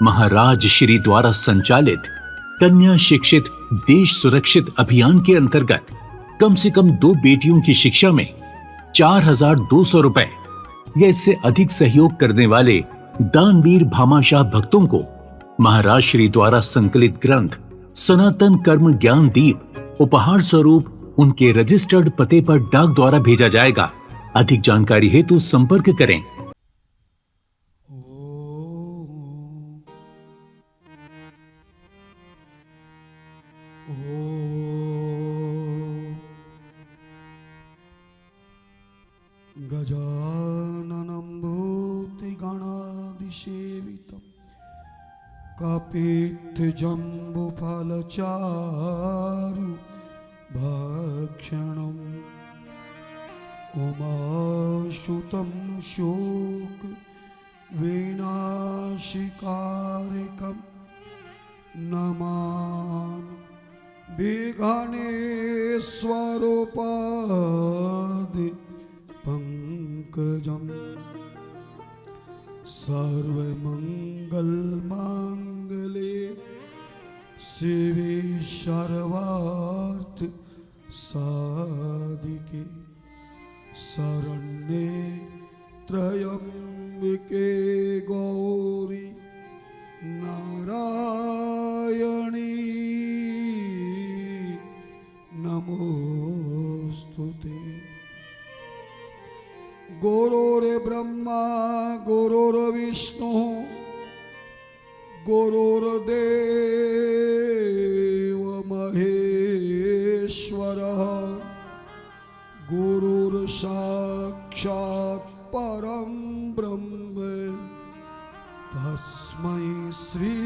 महाराज श्री द्वारा संचालित कन्या शिक्षित देश सुरक्षित अभियान के अंतर्गत कम से कम 2 बेटियों की शिक्षा में 4,200 रुपए या इससे अधिक सहयोग करने वाले दानवीर भामाशाह भक्तों को महाराज श्री द्वारा संकलित ग्रंथ सनातन कर्म ज्ञान दीप उपहार स्वरूप उनके रजिस्टर्ड पते पर डाक द्वारा भेजा जाएगा। अधिक जानकारी हेतु संपर्क करें। गजाननं भूतिगणाधिसेवितं कपित्थजम्बुफलचारु भक्षणम् उमाश्रुतं शोक विनाशिकारकं नमामि विघ्नेश्वरोपादि पंकजम् सर्वमंगलमांगल्ये शिवे सर्वार्थ साधिके शरण्ये त्र्यंबके गौरी नारायणी नमोस्तुते। गुरुर्ब्रह्मा गुरुर्विष्णु गुरुर्देव महेश्वरः गुरुर्साक्षात् परं ब्रह्म तस्मै श्री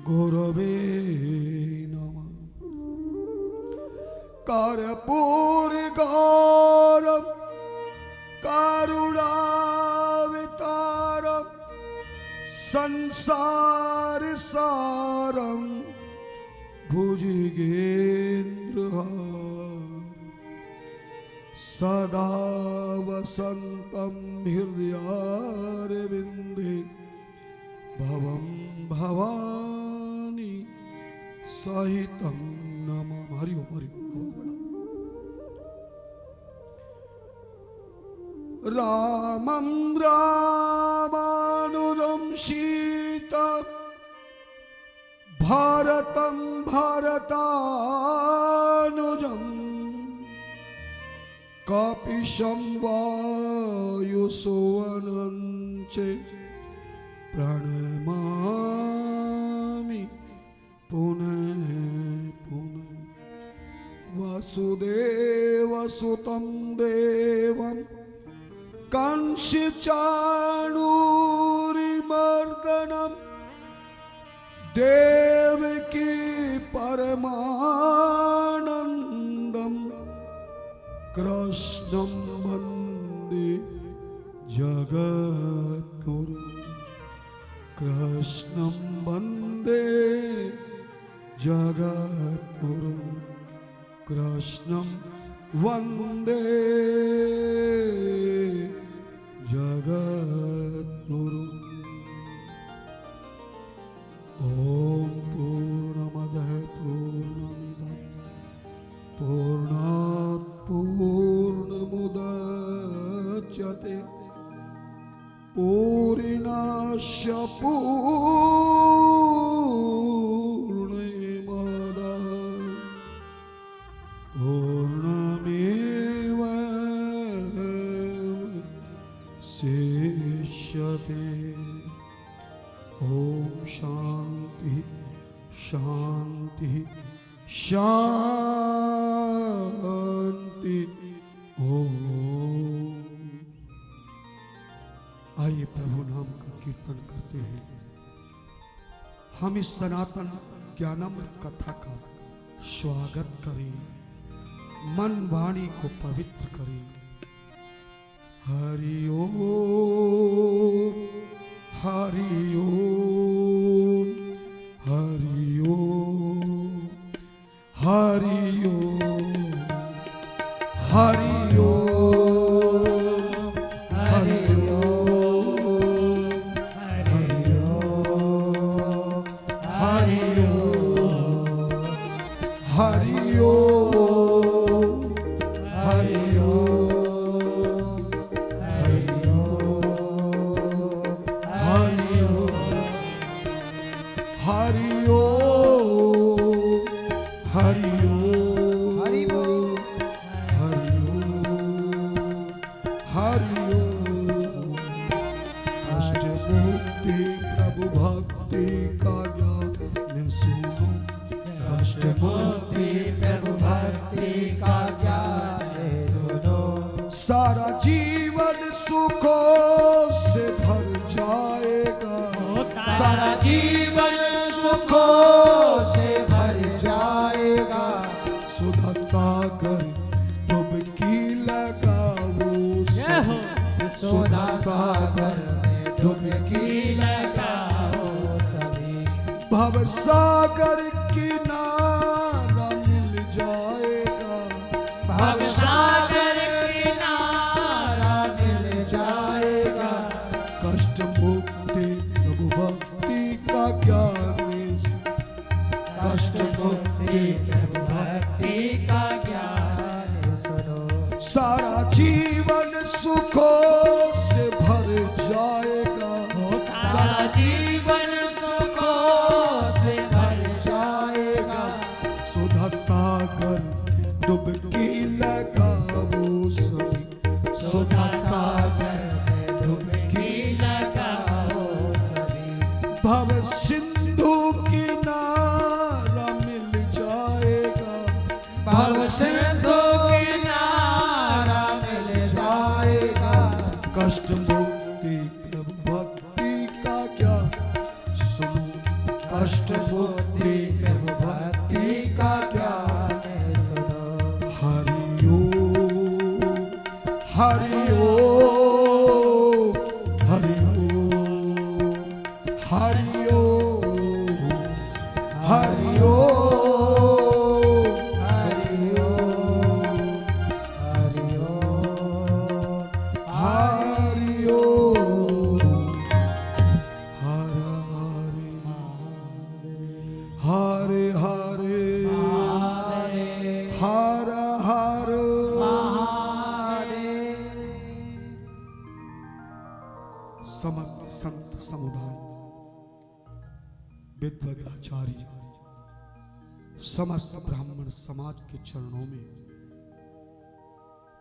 गुरवे नमः। कर्पूरगौरं करुणावतारं संसारसारं भुजगेन्द्रहारं सदा वसन्तं हृदयारविन्दे भवं भवानी सहितं नमामि। हरि ओम हरि ओम। रामं रामानुजं सीतं भारतं भारतानुजं कपिशं वायुसुवनं च प्रणमामि पुनः पुनः। वसुदेवसुतं देवं कंसचाणूरमर्दनं देवकी परमानन्दं कृष्णं वन्दे जगद्गुरुं कृष्णं वन्दे जगद्गुरुं कृष्णं वन्दे जगद्गुरु। ओम पूर्णमदः पूर्णमिदं पूर्णात् पूर्णमुदच्यते पूर्णस्य पूर्णमेवावशिष्यते ओम शांति शांति शांति। ओम। आइए प्रभु नाम का कीर्तन करते हैं। हम इस सनातन ज्ञानामृत कथा का स्वागत करें, मन वाणी को पवित्र करें। हरि ओम हरि ओम हरि ओम हरि ओम हरि ओम हरि ओम हरि ओम। जाएगा, सारा जीवन सुखों से भर जाएगा। सुधा सागर डुबकी लगाओ सभी, सुधा सागर में डुबकी लगाओ सभी। भव सागर किनारा मिल जाएगा, भव सागर किनारा मिल जाएगा। कष्ट मुक्ति प्रभु भक्ति का ज्ञान, कष्ट मुक्ति प्रभु भक्ति का ज्ञान सुनो। सारा जीवन सुखों से भर जाएगा, सारा जीवन सुखों से भर जाएगा। सुधा सागर डुबकी लगाओ सभी, सुधा सागर में डुबकी लगाओ सभी। भव सिंधु किनारा मिल जाएगा, भव सिंधु किनारा मिल जाएगा। कष्ट मुक्ति प्रभु भक्ति का ज्ञान सुनो, कष्ट मुक्ति प्रभु भक्ति का ज्ञान सुनो। हरि ओम, हरि ओम, हरि ओम, हरि ओम, हरि ओम, हरि ओम, हरि ओम, हरि ओम। हरे हरे, हर हर महादेव। समस्त संत समुदाय, विद्वदाचार्य, समस्त ब्राह्मण समाज के चरणों में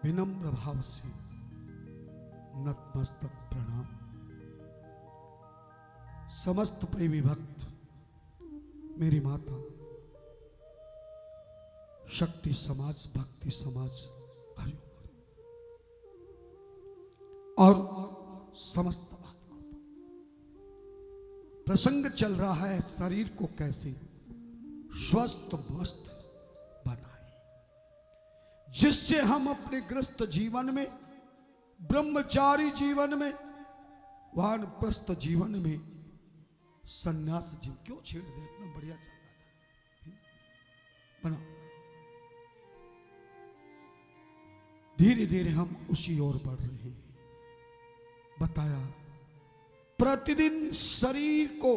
विनम्र भाव से नतमस्तक प्रणाम। समस्त प्रेमी भक्त, मेरी माता शक्ति समाज, भक्ति समाज, हरिओम। और समस्त बात को प्रसंग चल रहा है, शरीर को कैसे स्वस्थ मस्त बनाए, जिससे हम अपने ग्रस्त जीवन में, ब्रह्मचारी जीवन में, वानप्रस्थ जीवन में, सन्यास जीवन। क्यों छेड़ दे, इतना बढ़िया चल रहा था, बना। धीरे धीरे हम उसी ओर बढ़ रहे हैं। बताया प्रतिदिन शरीर को,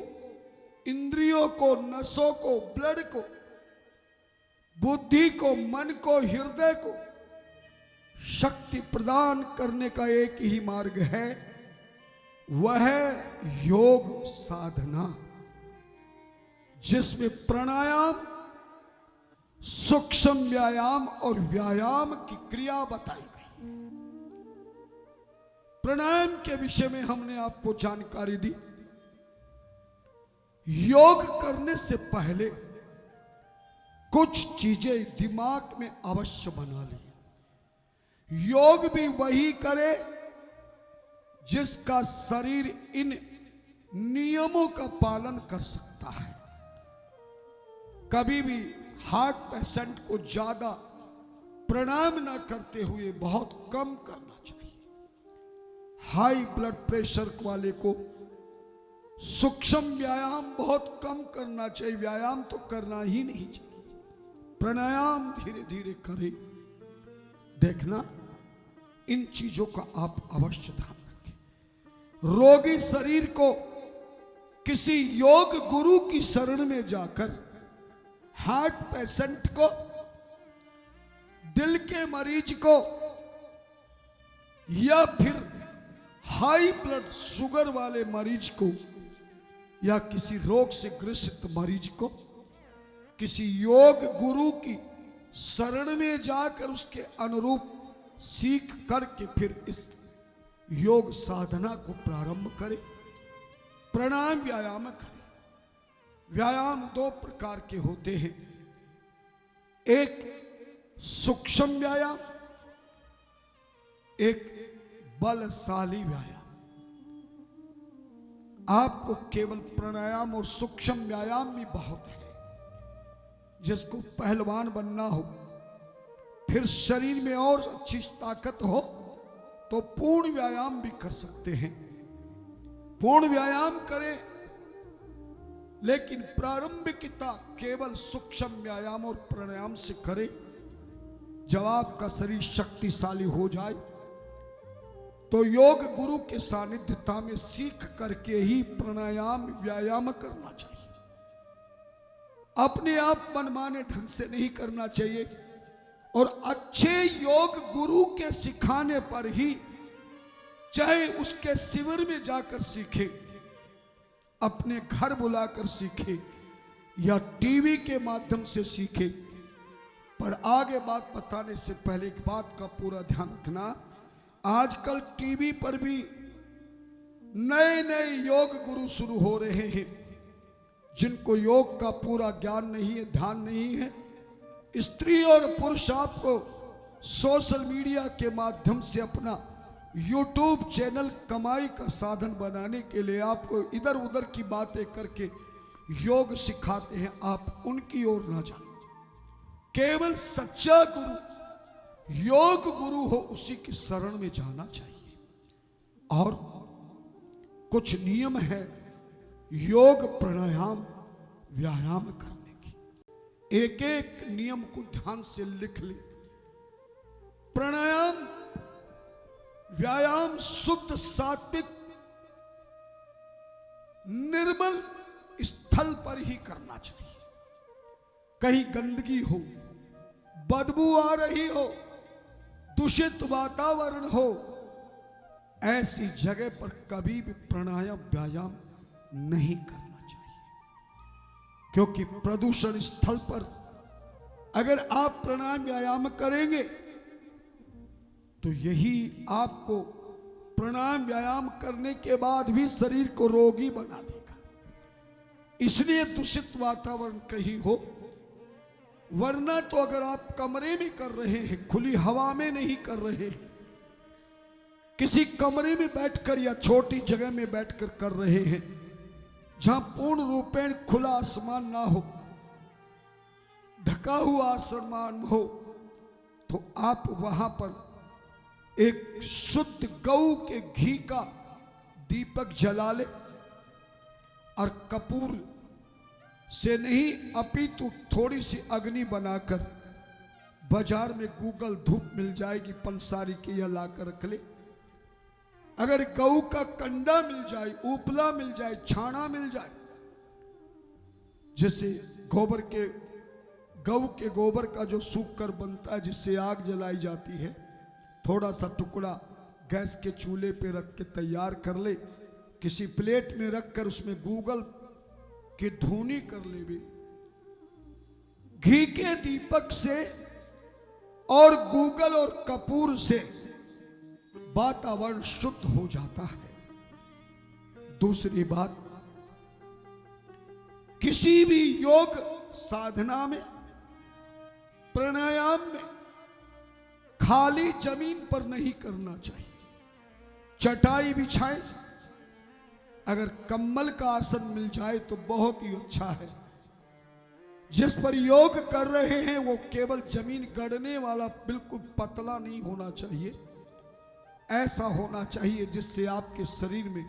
इंद्रियों को, नसों को, ब्लड को, बुद्धि को, मन को, हृदय को शक्ति प्रदान करने का एक ही मार्ग है, वह है योग साधना, जिसमें प्राणायाम, सूक्ष्म व्यायाम और व्यायाम की क्रिया बताई गई। प्राणायाम के विषय में हमने आपको जानकारी दी। योग करने से पहले कुछ चीजें दिमाग में अवश्य बना ली। योग भी वही करे जिसका शरीर इन नियमों का पालन कर सकता है। कभी भी हार्ट पेशेंट को ज्यादा प्राणायाम ना करते हुए बहुत कम करना चाहिए। हाई ब्लड प्रेशर वाले को सूक्ष्म व्यायाम बहुत कम करना चाहिए, व्यायाम तो करना ही नहीं चाहिए। प्राणायाम धीरे धीरे करें। देखना, इन चीजों का आप अवश्य ध्यान रखें। रोगी शरीर को किसी योग गुरु की शरण में जाकर, हार्ट पेशेंट को, दिल के मरीज को, या फिर हाई ब्लड शुगर वाले मरीज को, या किसी रोग से ग्रसित मरीज को किसी योग गुरु की शरण में जाकर उसके अनुरूप सीख करके फिर इस योग साधना को प्रारंभ करें। प्राणायाम व्यायाम करें। व्यायाम दो प्रकार के होते हैं, एक सूक्ष्म व्यायाम, एक बलशाली व्यायाम। आपको केवल प्राणायाम और सूक्ष्म व्यायाम भी बहुत है। जिसको पहलवान बनना हो, फिर शरीर में और अच्छी ताकत हो, तो पूर्ण व्यायाम भी कर सकते हैं। पूर्ण व्यायाम करें, लेकिन प्रारंभिकता केवल सूक्ष्म व्यायाम और प्राणायाम से करें। जब आपका शरीर शक्तिशाली हो जाए तो योग गुरु के सानिध्यता में सीख करके ही प्राणायाम व्यायाम करना चाहिए। अपने आप मनमाने ढंग से नहीं करना चाहिए, और अच्छे योग गुरु के सिखाने पर ही, चाहे उसके शिविर में जाकर सीखे, अपने घर बुलाकर सीखे, या टीवी के माध्यम से सीखे। पर आगे बात बताने से पहले एक बात का पूरा ध्यान रखना, आजकल टीवी पर भी नए नए योग गुरु शुरू हो रहे हैं, जिनको योग का पूरा ज्ञान नहीं है, ध्यान नहीं है। स्त्री और पुरुष आपको सोशल मीडिया के माध्यम से अपना यूट्यूब चैनल कमाई का साधन बनाने के लिए आपको इधर उधर की बातें करके योग सिखाते हैं। आप उनकी ओर ना जाएं। केवल सच्चा गुरु, योग गुरु हो, उसी की शरण में जाना चाहिए। और कुछ नियम है योग प्राणायाम व्यायाम करने की। एक एक नियम को ध्यान से लिख ले। प्राणायाम व्यायाम शुद्ध सात्विक निर्मल स्थल पर ही करना चाहिए। कहीं गंदगी हो, बदबू आ रही हो, दूषित वातावरण हो, ऐसी जगह पर कभी भी प्राणायाम व्यायाम नहीं करना चाहिए। क्योंकि प्रदूषण स्थल पर अगर आप प्राणायाम व्यायाम करेंगे तो यही आपको प्राणायाम व्यायाम करने के बाद भी शरीर को रोगी बना देगा। इसलिए दूषित वातावरण कहीं हो, वरना तो अगर आप कमरे में कर रहे हैं, खुली हवा में नहीं कर रहे हैं, किसी कमरे में बैठकर या छोटी जगह में बैठकर कर रहे हैं, जहां पूर्ण रूपेण खुला आसमान ना हो, ढका हुआ आसमान हो, तो आप वहां पर एक शुद्ध गऊ के घी का दीपक जला ले, और कपूर से नहीं अपितु थोड़ी सी अग्नि बनाकर, बाजार में गूगल धूप मिल जाएगी पंसारी की, या लाकर रख ले। अगर गऊ का कंडा मिल जाए, उपला मिल जाए, छाना मिल जाए, जैसे गोबर के गऊ के गोबर का जो सूख कर बनता है, जिससे आग जलाई जाती है, थोड़ा सा टुकड़ा गैस के चूल्हे पे रख के तैयार कर ले, किसी प्लेट में रखकर उसमें गूगल की धुनी कर ले भी। घी के दीपक से और गूगल और कपूर से वातावरण शुद्ध हो जाता है। दूसरी बात, किसी भी योग साधना में, प्राणायाम में खाली जमीन पर नहीं करना चाहिए। चटाई बिछाएं, अगर कम्बल का आसन मिल जाए तो बहुत ही अच्छा है। जिस पर योग कर रहे हैं वो केवल जमीन गड़ने वाला बिल्कुल पतला नहीं होना चाहिए, ऐसा होना चाहिए जिससे आपके शरीर में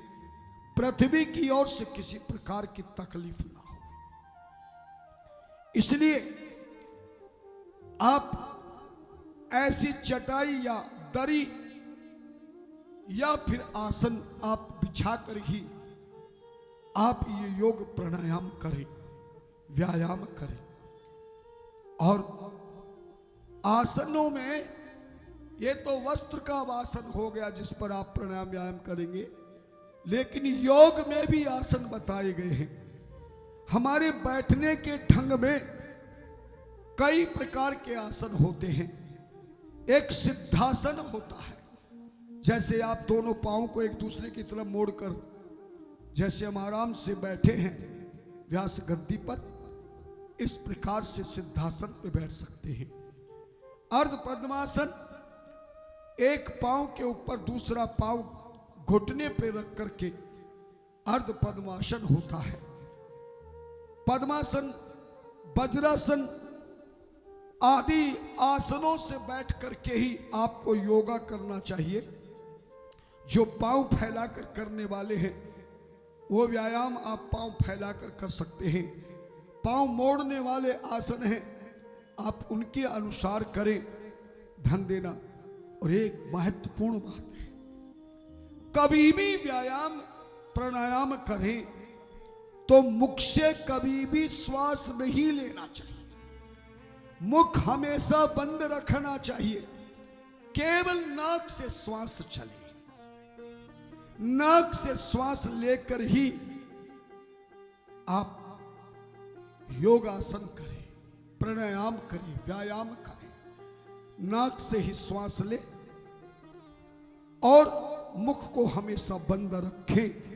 पृथ्वी की ओर से किसी प्रकार की तकलीफ ना हो। इसलिए आप ऐसी चटाई या दरी या फिर आसन आप बिछाकर ही आप ये योग प्राणायाम करें, व्यायाम करें। और आसनों में, ये तो वस्त्र का आसन हो गया जिस पर आप प्राणायाम व्यायाम करेंगे, लेकिन योग में भी आसन बताए गए हैं। हमारे बैठने के ढंग में कई प्रकार के आसन होते हैं। एक सिद्धासन होता है, जैसे आप दोनों पांव को एक दूसरे की तरफ मोड़कर, जैसे हम आराम से बैठे हैं व्यास गद्दी पर, इस प्रकार से सिद्धासन पे बैठ सकते हैं। अर्ध पद्मासन, एक पांव के ऊपर दूसरा पांव घुटने पे रख करके अर्ध पद्मासन होता है। पद्मासन, वज्रासन आदि आसनों से बैठ करके ही आपको योगा करना चाहिए। जो पांव फैलाकर करने वाले हैं वो व्यायाम आप पांव फैलाकर कर सकते हैं। पांव मोड़ने वाले आसन हैं, आप उनके अनुसार करें। ध्यान देना। और एक महत्वपूर्ण बात है, कभी भी व्यायाम प्राणायाम करें तो मुख से कभी भी श्वास नहीं लेना चाहिए। मुख हमेशा बंद रखना चाहिए। केवल नाक से श्वास चले। नाक से श्वास लेकर ही आप योगासन करें, प्राणायाम करें, व्यायाम करें। नाक से ही श्वास ले और मुख को हमेशा बंद रखें।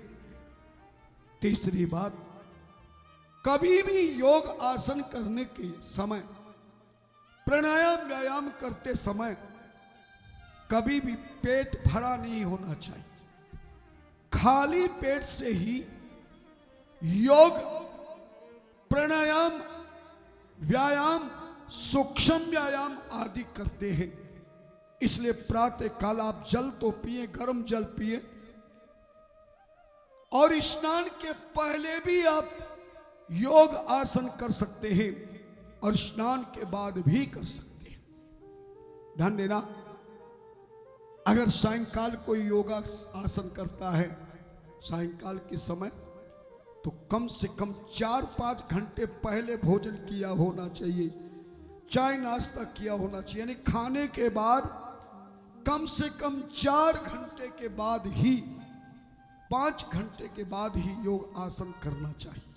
तीसरी बात, कभी भी योग आसन करने के समय, प्राणायाम व्यायाम करते समय कभी भी पेट भरा नहीं होना चाहिए। खाली पेट से ही योग, प्राणायाम, व्यायाम, सूक्ष्म व्यायाम आदि करते हैं। इसलिए प्रातः काल आप जल तो पिए, गर्म जल पिए, और स्नान के पहले भी आप योग आसन कर सकते हैं और स्नान के बाद भी कर सकते हैं। ध्यान देना। अगर सायंकाल कोई योगा आसन करता है सायंकाल के समय, तो कम से कम 4-5 घंटे पहले भोजन किया होना चाहिए, चाय नाश्ता किया होना चाहिए। यानी खाने के बाद कम से कम 4 घंटे के बाद ही, 5 घंटे के बाद ही योग आसन करना चाहिए।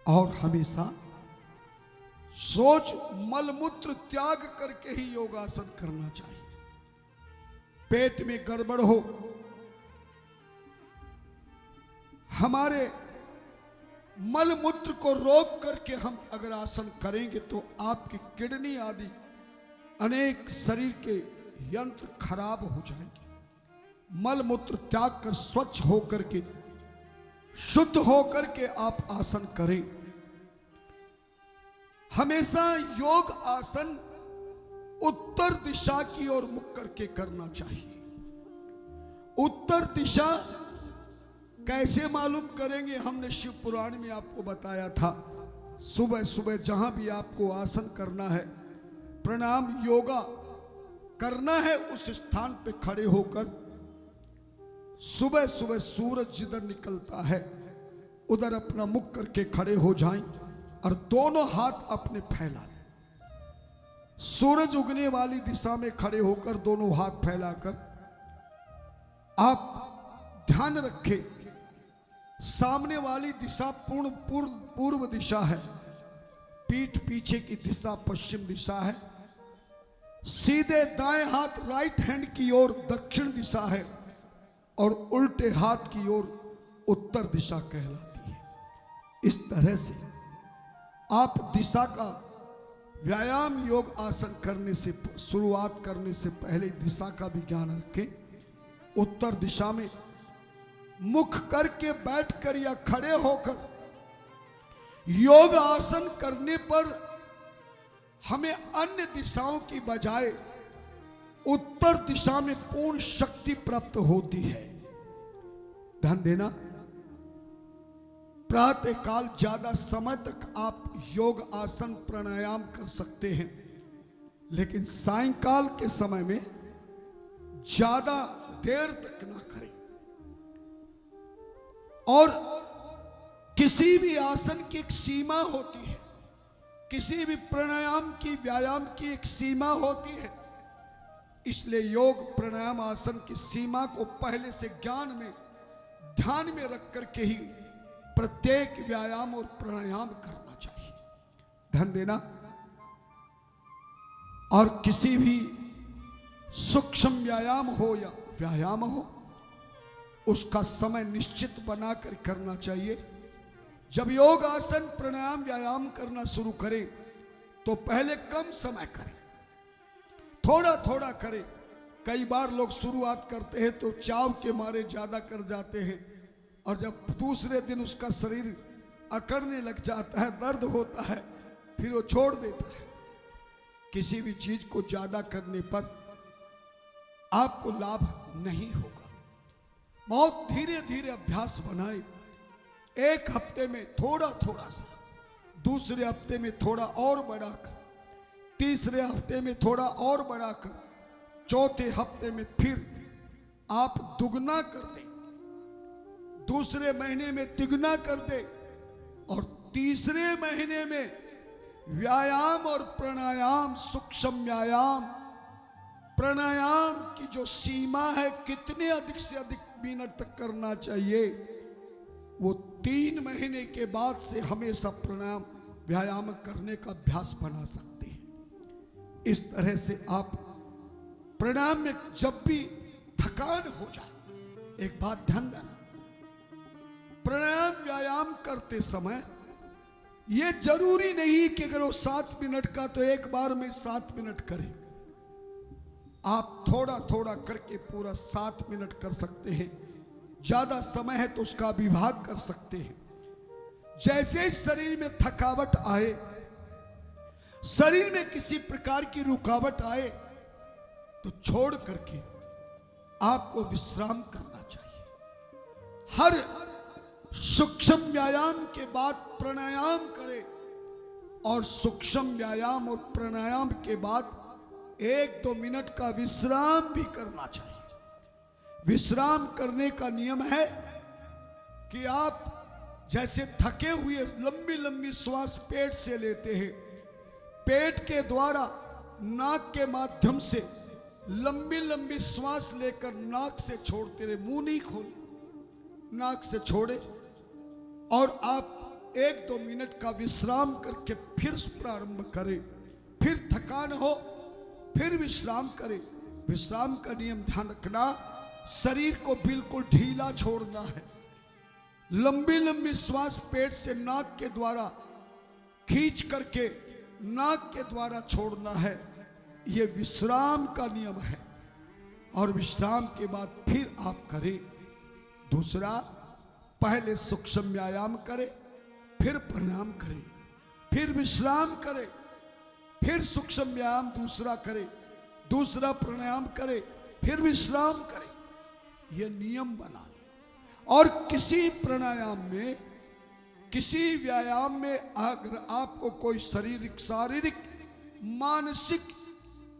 और हमेशा सोच मलमूत्र त्याग करके ही योगासन करना चाहिए। पेट में गड़बड़ हो, हमारे मलमूत्र को रोक करके हम अगर आसन करेंगे तो आपकी किडनी आदि अनेक शरीर के यंत्र खराब हो जाएंगे। मलमूत्र त्याग कर स्वच्छ होकर के, शुद्ध होकर के आप आसन करें। हमेशा योग आसन उत्तर दिशा की ओर मुख करके करना चाहिए। उत्तर दिशा कैसे मालूम करेंगे? हमने शिव पुराण में आपको बताया था। सुबह सुबह जहां भी आपको आसन करना है, प्राणायाम योगा करना है, उस स्थान पे खड़े होकर सुबह सुबह सूरज जिधर निकलता है उधर अपना मुख करके खड़े हो जाएं और दोनों हाथ अपने फैला लें। सूरज उगने वाली दिशा में खड़े होकर दोनों हाथ फैलाकर आप ध्यान रखें, सामने वाली दिशा पूर्व दिशा है, पीठ पीछे की दिशा पश्चिम दिशा है, सीधे दाएं हाथ राइट हैंड की ओर दक्षिण दिशा है और उल्टे हाथ की ओर उत्तर दिशा कहलाती है। इस तरह से आप दिशा का व्यायाम योग आसन करने से, शुरुआत करने से पहले दिशा का भी ज्ञान रखें। उत्तर दिशा में मुख करके बैठकर या खड़े होकर योग आसन करने पर हमें अन्य दिशाओं की बजाय उत्तर दिशा में पूर्ण शक्ति प्राप्त होती है। ध्यान देना। प्रातः काल ज्यादा समय तक आप योग आसन प्राणायाम कर सकते हैं, लेकिन सायंकाल के समय में ज्यादा देर तक ना करें। और किसी भी आसन की एक सीमा होती है, किसी भी प्राणायाम की, व्यायाम की एक सीमा होती है। इसलिए योग प्राणायाम आसन की सीमा को पहले से ज्ञान में, ध्यान में रख करके ही प्रत्येक व्यायाम और प्राणायाम करना चाहिए। ध्यान देना। और किसी भी सूक्ष्म व्यायाम हो या व्यायाम हो, उसका समय निश्चित बनाकर करना चाहिए। जब योग आसन प्राणायाम व्यायाम करना शुरू करें तो पहले कम समय करें, थोड़ा थोड़ा करें। कई बार लोग शुरुआत करते हैं तो चाव के मारे ज्यादा कर जाते हैं, और जब दूसरे दिन उसका शरीर अकड़ने लग जाता है, दर्द होता है, फिर वो छोड़ देता है। किसी भी चीज को ज्यादा करने पर आपको लाभ नहीं होगा। बहुत धीरे धीरे अभ्यास बनाए। एक हफ्ते में थोड़ा थोड़ा सा, दूसरे हफ्ते में थोड़ा और बढ़ाकर, तीसरे हफ्ते में थोड़ा और बढ़ाकर, चौथे हफ्ते में फिर आप दुगना कर दें, दूसरे महीने में तिगुना कर दे, और तीसरे महीने में व्यायाम और प्राणायाम, सूक्ष्म व्यायाम, प्राणायाम की जो सीमा है, कितने अधिक से अधिक मिनट तक करना चाहिए, वो 3 महीने के बाद से हमेशा प्राणायाम व्यायाम करने का अभ्यास बना सकते हैं। इस तरह से आप प्राणायाम में जब भी थकान हो जाए, एक बात ध्यान देना, प्राणायाम व्यायाम करते समय यह जरूरी नहीं कि अगर वो 7 मिनट का तो एक बार में 7 मिनट करें। आप थोड़ा थोड़ा करके पूरा 7 मिनट कर सकते हैं। ज्यादा समय है तो उसका विभाग कर सकते हैं। जैसे शरीर में थकावट आए, शरीर में किसी प्रकार की रुकावट आए, तो छोड़ करके आपको विश्राम करना चाहिए। हर सूक्ष्म व्यायाम के बाद प्राणायाम करें, और सूक्ष्म व्यायाम और प्राणायाम के बाद 1-2 मिनट का विश्राम भी करना चाहिए। विश्राम करने का नियम है कि आप जैसे थके हुए लंबी लंबी श्वास पेट से लेते हैं, पेट के द्वारा नाक के माध्यम से लंबी लंबी श्वास लेकर नाक से छोड़ते रहे, मुंह नहीं खोले, नाक से छोड़े, और आप 1-2 मिनट का विश्राम करके फिर प्रारंभ करें। फिर थकान हो, फिर विश्राम करें। विश्राम का नियम ध्यान रखना, शरीर को बिल्कुल ढीला छोड़ना है। लंबी लंबी श्वास पेट से नाक के द्वारा खींच करके नाक के द्वारा छोड़ना है। यह विश्राम का नियम है। और विश्राम के बाद फिर आप करें। दूसरा, पहले सूक्ष्म व्यायाम करें, फिर प्राणायाम करें, फिर विश्राम करें, फिर सूक्ष्म व्यायाम दूसरा करें, दूसरा प्राणायाम करें, फिर विश्राम करें। यह नियम बना लें। और किसी प्राणायाम में, किसी व्यायाम में अगर आपको कोई शारीरिक मानसिक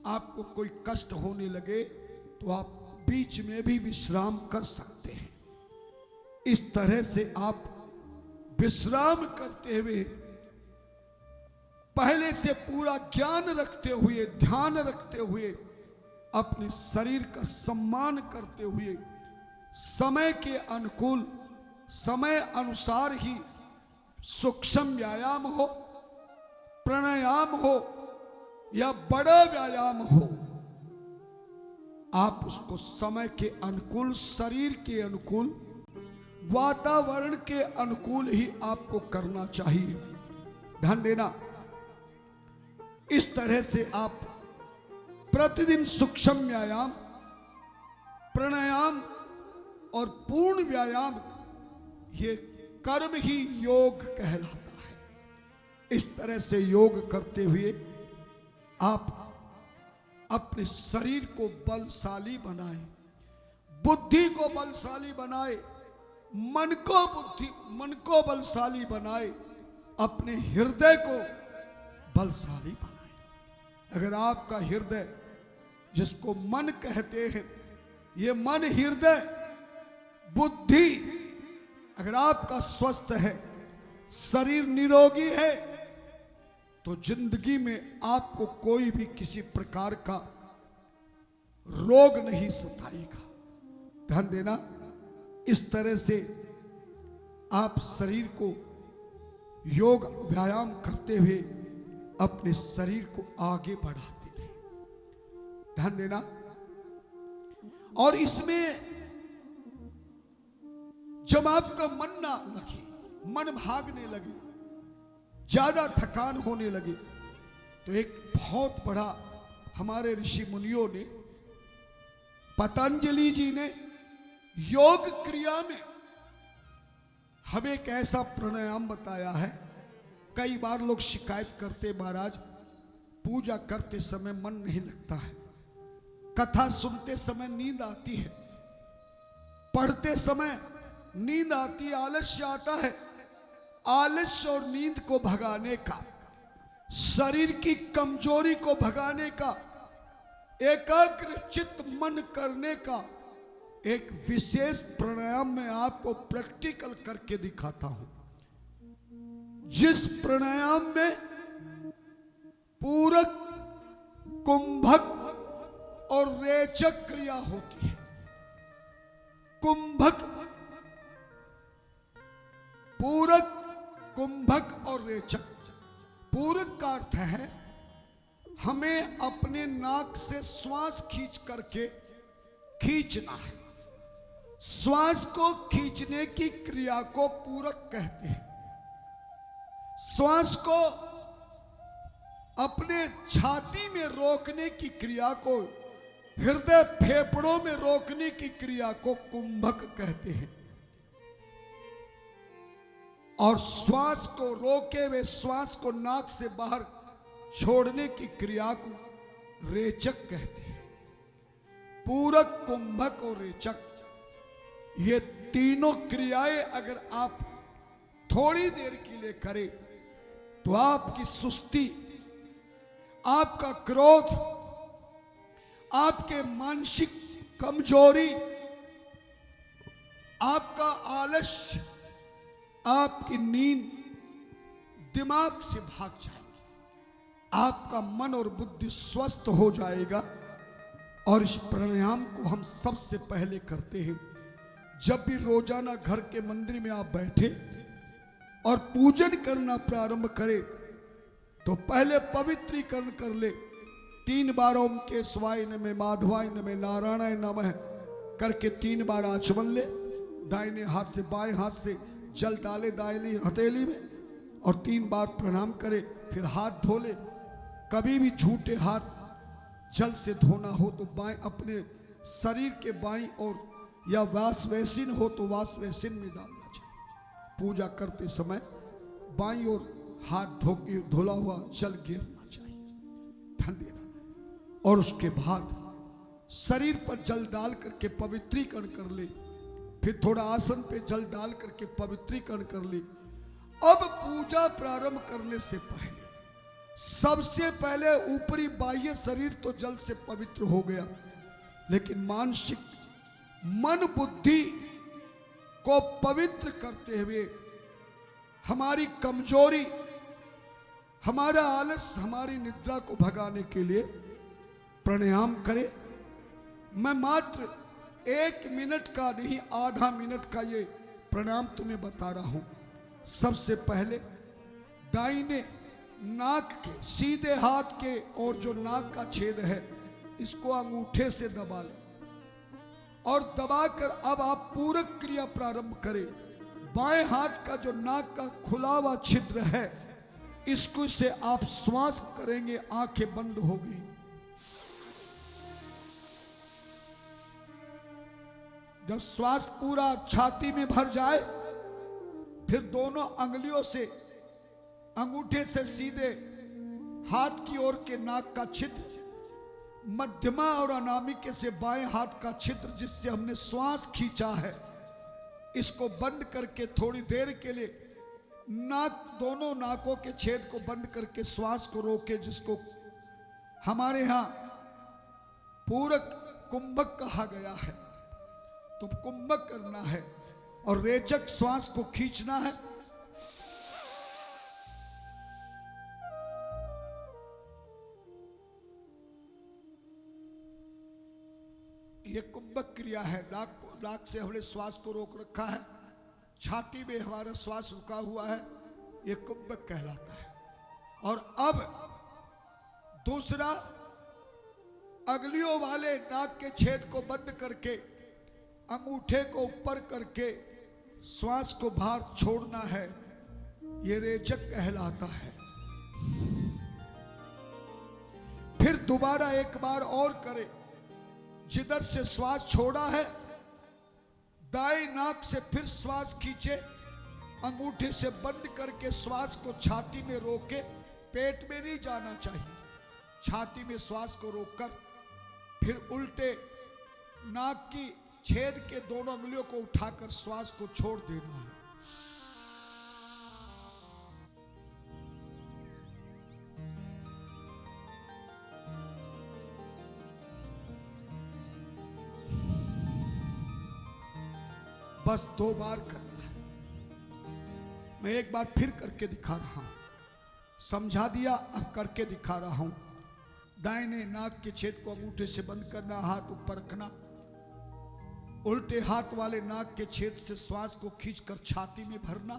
आपको कोई कष्ट होने लगे, तो आप बीच में भी विश्राम कर सकते हैं। इस तरह से आप विश्राम करते हुए, पहले से पूरा ज्ञान रखते हुए, ध्यान रखते हुए, अपने शरीर का सम्मान करते हुए, समय के अनुकूल, समय अनुसार ही सूक्ष्म व्यायाम हो, प्राणायाम हो या बड़ा व्यायाम हो, आप उसको समय के अनुकूल, शरीर के अनुकूल, वातावरण के अनुकूल ही आपको करना चाहिए। ध्यान देना। इस तरह से आप प्रतिदिन सूक्ष्म व्यायाम, प्राणायाम और पूर्ण व्यायाम, ये कर्म ही योग कहलाता है। इस तरह से योग करते हुए आप अपने शरीर को बलशाली बनाए, बुद्धि को बलशाली बनाए, मन को बलशाली बनाए, अपने हृदय को बलशाली बनाए। अगर आपका हृदय, जिसको मन कहते हैं, ये मन, हृदय, बुद्धि अगर आपका स्वस्थ है, शरीर निरोगी है, तो जिंदगी में आपको कोई भी किसी प्रकार का रोग नहीं सताएगा। ध्यान देना। इस तरह से आप शरीर को योग व्यायाम करते हुए अपने शरीर को आगे बढ़ाते रहे। ध्यान देना। और इसमें जब आपका मन ना लगे, मन भागने लगे, ज्यादा थकान होने लगे, तो एक बहुत बड़ा हमारे ऋषि मुनियों ने, पतंजलि जी ने योग क्रिया में हमें एक ऐसा प्राणायाम बताया है। कई बार लोग शिकायत करते, महाराज पूजा करते समय मन नहीं लगता है, कथा सुनते समय नींद आती है, पढ़ते समय नींद आती है, आलस्य आता है। आलस्य और नींद को भगाने का, शरीर की कमजोरी को भगाने का, एकाग्र चित्त मन करने का एक विशेष प्राणायाम मैं आपको प्रैक्टिकल करके दिखाता हूं, जिस प्राणायाम में पूरक, कुंभक और रेचक क्रिया होती है। कुंभक, पूरक, कुंभक और रेचक। पूरक का अर्थ है हमें अपने नाक से श्वास खींच करके खींचना है। श्वास को खींचने की क्रिया को पूरक कहते हैं। श्वास को अपने छाती में रोकने की क्रिया को, हृदय फेफड़ों में रोकने की क्रिया को कुंभक कहते हैं। और श्वास को रोके हुए श्वास को नाक से बाहर छोड़ने की क्रिया को रेचक कहते हैं। पूरक, कुंभक और रेचक, ये तीनों क्रियाएं अगर आप थोड़ी देर के लिए करें तो आपकी सुस्ती, आपका क्रोध, आपके मानसिक कमजोरी, आपका आलस्य, आपकी नींद दिमाग से भाग जाएगी। आपका मन और बुद्धि स्वस्थ हो जाएगा। और इस प्राणायाम को हम सबसे पहले करते हैं जब भी रोजाना घर के मंदिर में आप बैठे और पूजन करना प्रारंभ करें तो पहले पवित्रीकरण कर ले। 3 बार ओम केशवाय नमः, माधवाय नमः, नारायणाय नमः करके 3 बार आचमन ले। दाहिने हाथ से बाएं हाथ से जल डाले दाहिनी हथेली में और 3 बार प्रणाम करे। फिर हाथ धो ले। कभी भी झूठे हाथ जल से धोना हो तो बाएं अपने शरीर के बाईं ओर, या वास वैसिन हो तो वास वैसिन में डालना चाहिए। पूजा करते समय बाईं ओर हाथ धो के धुला हुआ जल गिरना चाहिए, ध्यान देना। और उसके बाद शरीर पर जल डाल करके पवित्रीकरण कर ले। फिर थोड़ा आसन पे जल डाल करके पवित्रीकरण कर ले। अब पूजा प्रारंभ करने से पहले सबसे पहले ऊपरी बाह्य शरीर तो जल से पवित्र हो गया, लेकिन मानसिक मन बुद्धि को पवित्र करते हुए हमारी कमजोरी, हमारा आलस, हमारी निद्रा को भगाने के लिए प्राणायाम करें। मैं मात्र 1 मिनट का नहीं, आधा मिनट का ये प्राणायाम तुम्हें बता रहा हूं। सबसे पहले दाहिने नाक के सीधे हाथ के और जो नाक का छेद है इसको अंगूठे से दबा लें और दबाकर अब आप पूरक क्रिया प्रारंभ करें। बाएं हाथ का जो नाक का खुला हुआ छिद्र है इसको से आप श्वास करेंगे, आंखें बंद होगी। जब श्वास पूरा छाती में भर जाए फिर दोनों अंगुलियों से, अंगूठे से सीधे हाथ की ओर के नाक का छिद्र, मध्यमा और अनामिके से बाएं हाथ का छिद्र जिससे हमने श्वास खींचा है, इसको बंद करके थोड़ी देर के लिए नाक, दोनों नाकों के छेद को बंद करके श्वास को रोके, जिसको हमारे यहां पूरक कुंभक कहा गया है। तो कुंभक करना है और रेचक श्वास को खींचना है। ये कुंभक क्रिया है। नाक से हमने श्वास को रोक रखा है, छाती में हमारा श्वास रुका हुआ है, ये कुंभक कहलाता है। और अब दूसरा, अगलियों वाले नाक के छेद को बंद करके अंगूठे को ऊपर करके श्वास को बाहर छोड़ना है, ये रेचक कहलाता है। फिर दोबारा एक बार और करें, जिधर से श्वास छोड़ा है दाएं नाक से फिर श्वास खींचे अंगूठे से बंद करके श्वास को छाती में रोके, पेट में नहीं जाना चाहिए, छाती में श्वास को रोककर फिर उल्टे नाक की छेद के दोनों उंगलियों को उठाकर श्वास को छोड़ देना है। बस 2 बार करना है। मैं एक बार फिर करके दिखा रहा हूं, समझा दिया, अब करके दिखा रहा हूं। दाहिने नाक के छेद को अंगूठे से बंद करना, हाथ ऊपर रखना, उल्टे हाथ वाले नाक के छेद से श्वास को खींचकर छाती में भरना,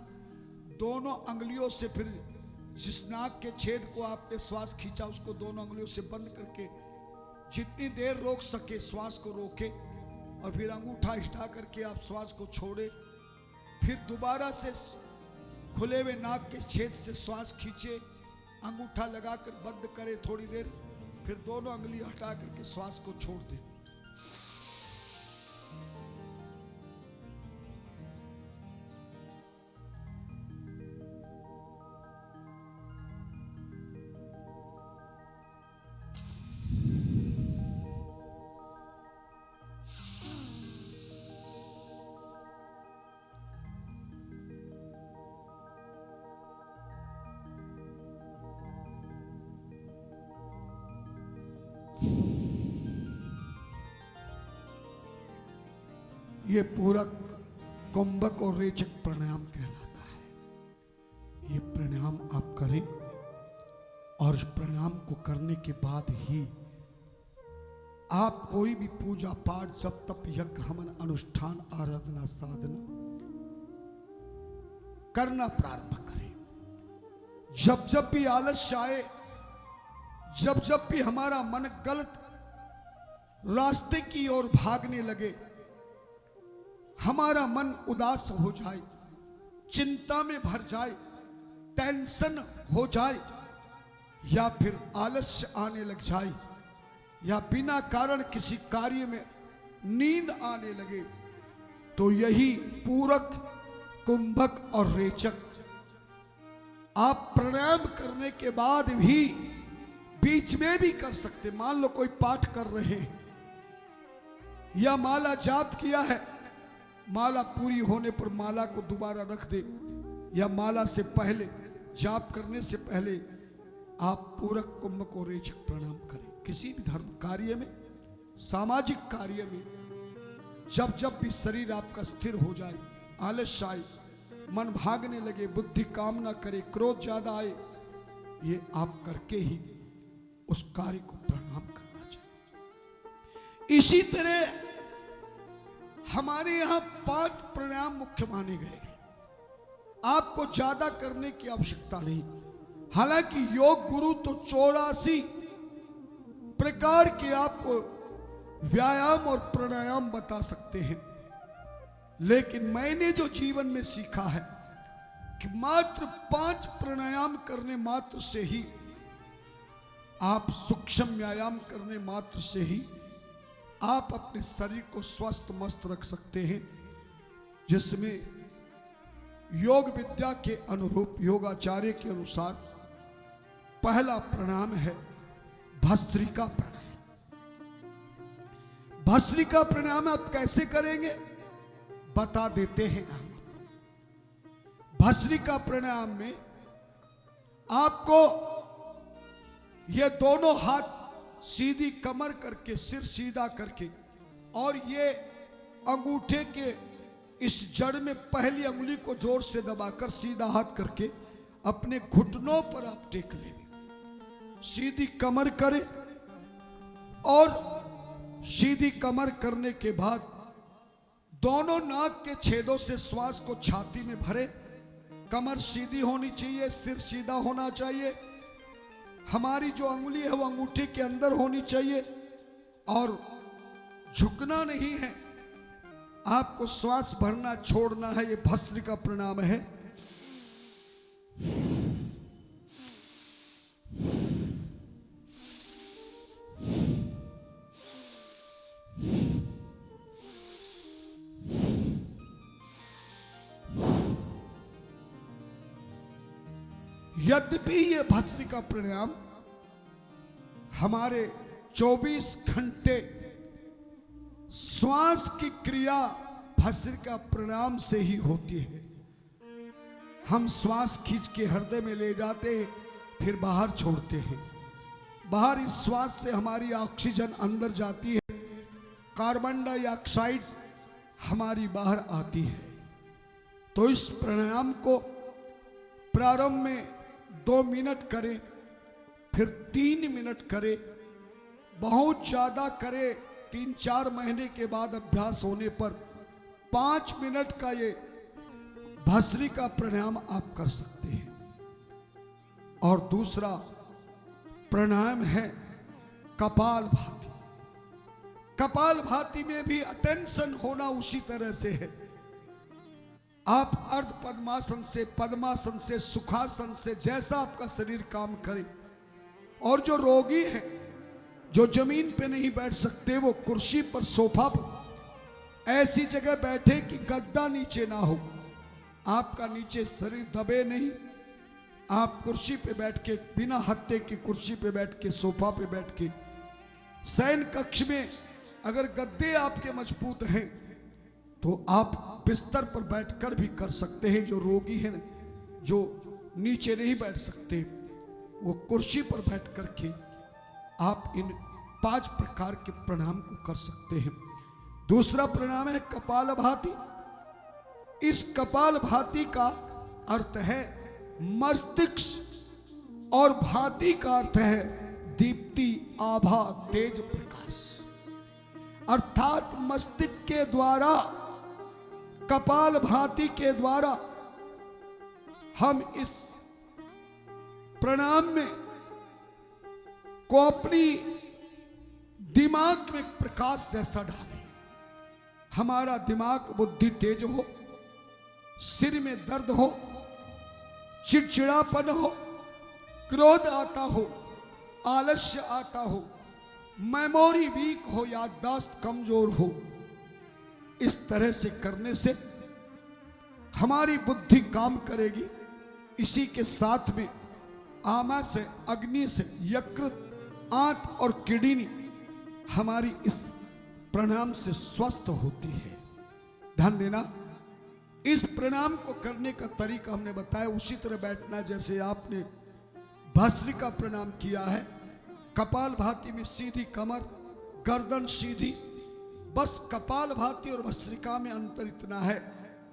दोनों अंगुलियों से फिर जिस नाक के छेद को आपने श्वास खींचा उसको दोनों अंगुलियों से बंद करके जितनी देर रोक सके श्वास को रोके, और फिर अंगूठा हिटा करके आप श्वास को छोड़े, फिर दोबारा से खुले हुए नाक के छेद से श्वास खींचे, अंगूठा लगाकर बंद करे थोड़ी देर, फिर दोनों अंगुली हटा करके श्वास को छोड़ दें। ये पूरक, कुंभक और रेचक प्राणायाम कहलाता है। ये प्राणायाम आप करें और इस प्राणायाम को करने के बाद ही आप कोई भी पूजा पाठ, जप तप, यज्ञ, हवन, अनुष्ठान, आराधना, साधना करना प्रारंभ करें। जब जब भी आलस्य आए, जब जब भी हमारा मन गलत रास्ते की ओर भागने लगे, हमारा मन उदास हो जाए, चिंता में भर जाए, टेंशन हो जाए, या फिर आलस्य आने लग जाए, या बिना कारण किसी कार्य में नींद आने लगे, तो यही पूरक, कुंभक और रेचक आप प्राणायाम करने के बाद भी बीच में भी कर सकते। मान लो कोई पाठ कर रहे हैं या माला जाप किया है, माला पूरी होने पर माला को दोबारा रख दे, या माला से पहले, जाप करने से पहले आप पूरक, कुंभक और रेचक प्राणायाम करें। किसी भी धर्म कार्य में, सामाजिक कार्य में, जब जब भी शरीर आपका स्थिर हो जाए, आलस्य आए, मन भागने लगे, बुद्धि काम ना करे, क्रोध ज्यादा आए, ये आप करके ही उस कार्य को प्राणायाम करना चाहिए। इसी तरह हमारे यहां 5 प्राणायाम मुख्य माने गए हैं। आपको ज्यादा करने की आवश्यकता नहीं। हालांकि योग गुरु तो 84 प्रकार के आपको व्यायाम और प्राणायाम बता सकते हैं, लेकिन मैंने जो जीवन में सीखा है कि मात्र 5 प्राणायाम करने मात्र से ही, आप सूक्ष्म व्यायाम करने मात्र से ही आप अपने शरीर को स्वस्थ मस्त रख सकते हैं, जिसमें योग विद्या के अनुरूप, योगाचार्य के अनुसार पहला प्राणायाम है भस्त्रिका प्राणायाम। भस्त्रिका प्राणायाम आप कैसे करेंगे बता देते हैं हम। भस्त्रिका प्राणायाम में आपको ये दोनों हाथ सीधी कमर करके, सिर सीधा करके, और ये अंगूठे के इस जड़ में पहली अंगुली को जोर से दबाकर सीधा हाथ करके अपने घुटनों पर आप टेक लेंगे। सीधी कमर करें, और सीधी कमर करने के बाद दोनों नाक के छेदों से श्वास को छाती में भरे। कमर सीधी होनी चाहिए, सिर सीधा होना चाहिए, हमारी जो अंगुली है वो अंगूठे के अंदर होनी चाहिए, और झुकना नहीं है, आपको श्वास भरना छोड़ना है। ये भस्त्रिका प्राणायाम है। यद्यपि ये भस्त्रिका प्राणायाम हमारे 24 घंटे श्वास की क्रिया भस्त्रिका प्राणायाम से ही होती है। हम श्वास खींच के हृदय में ले जाते हैं, फिर बाहर छोड़ते हैं। बाहर इस श्वास से हमारी ऑक्सीजन अंदर जाती है, कार्बन डाइऑक्साइड हमारी बाहर आती है। तो इस प्राणायाम को प्रारंभ में 2 मिनट करें, फिर 3 मिनट करें, बहुत ज्यादा करें 3-4 महीने के बाद अभ्यास होने पर 5 मिनट का ये भस्त्रिका प्राणायाम आप कर सकते हैं। और दूसरा प्राणायाम है कपालभाति। कपालभाति में भी अटेंशन होना उसी तरह से है। आप अर्ध पद्मासन से, पद्मासन से, सुखासन से, जैसा आपका शरीर काम करे। और जो रोगी हैं, जो जमीन पे नहीं बैठ सकते, वो कुर्सी पर, सोफा पर ऐसी जगह बैठे कि गद्दा नीचे ना हो, आपका नीचे शरीर दबे नहीं। आप कुर्सी पे बैठ के, बिना हत्थे की कुर्सी पे बैठ के, सोफा पे बैठ के, शयन कक्ष में अगर गद्दे आपके मजबूत हैं तो आप बिस्तर पर बैठकर भी कर सकते हैं। जो रोगी हैं, जो नीचे नहीं बैठ सकते, वो कुर्सी पर बैठ करके आप इन 5 प्रकार के प्राणायाम को कर सकते हैं। दूसरा प्राणायाम है कपालभाति। इस कपालभाति का अर्थ है मस्तिष्क, और भाति का अर्थ है दीप्ति, आभा, तेज, प्रकाश। अर्थात मस्तिष्क के द्वारा, कपालभाति के द्वारा हम इस प्राणायाम में को अपनी दिमाग में प्रकाश जैसा डालें। हमारा दिमाग, बुद्धि तेज हो, सिर में दर्द हो, चिड़चिड़ापन हो, क्रोध आता हो, आलस्य आता हो, मेमोरी वीक हो, याददाश्त कमजोर हो, इस तरह से करने से हमारी बुद्धि काम करेगी। इसी के साथ में आमा से, अग्नि से, यकृत, आंत और किडनी हमारी इस प्राणायाम से स्वस्थ होती है। ध्यान देना, इस प्राणायाम को करने का तरीका हमने बताया। उसी तरह बैठना जैसे आपने भस्त्रिका प्राणायाम किया है। कपालभाति में सीधी कमर, गर्दन सीधी। बस कपालभाति और भस्त्रिका में अंतर इतना है,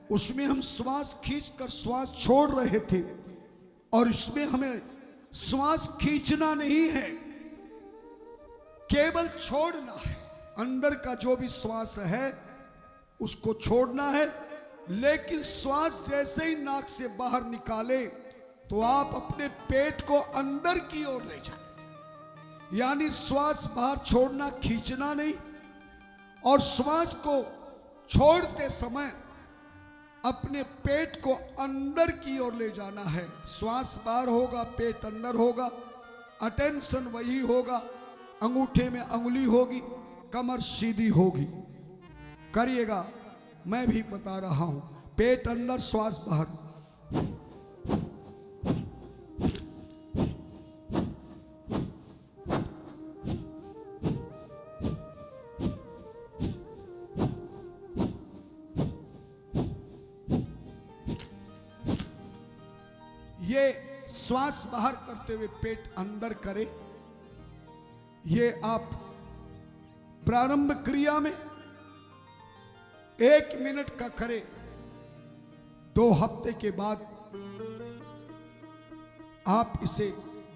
उसमें हम श्वास खींचकर श्वास छोड़ रहे थे, और इसमें हमें श्वास खींचना नहीं है, केवल छोड़ना है। अंदर का जो भी श्वास है उसको छोड़ना है। लेकिन श्वास जैसे ही नाक से बाहर निकाले तो आप अपने पेट को अंदर की ओर ले जाए। यानी श्वास बाहर छोड़ना, खींचना नहीं। और श्वास को छोड़ते समय अपने पेट को अंदर की ओर ले जाना है। श्वास बाहर होगा, पेट अंदर होगा, अटेंशन वही होगा, अंगूठे में अंगुली होगी, कमर सीधी होगी। करिएगा, मैं भी बता रहा हूं। पेट अंदर, श्वास बाहर। ये श्वास बाहर करते हुए पेट अंदर करे। ये आप प्रारंभ क्रिया में 1 मिनट का करें। 2 हफ्ते के बाद आप इसे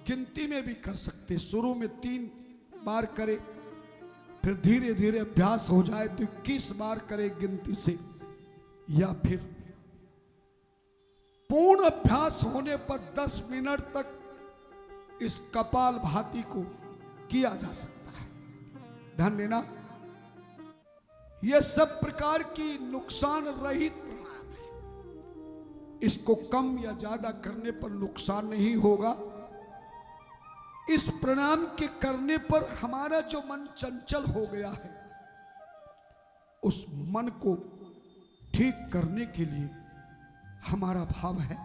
गिनती में भी कर सकते। शुरू में 3 बार करें, फिर धीरे धीरे अभ्यास हो जाए तो 21 बार करें गिनती से, या फिर पूर्ण अभ्यास होने पर 10 मिनट तक इस कपालभाति को किया जा सकता है। ध्यान देना, यह सब प्रकार की नुकसान रहित प्राणायाम है। इसको कम या ज्यादा करने पर नुकसान नहीं होगा। इस प्राणायाम के करने पर हमारा जो मन चंचल हो गया है, उस मन को ठीक करने के लिए हमारा भाव है,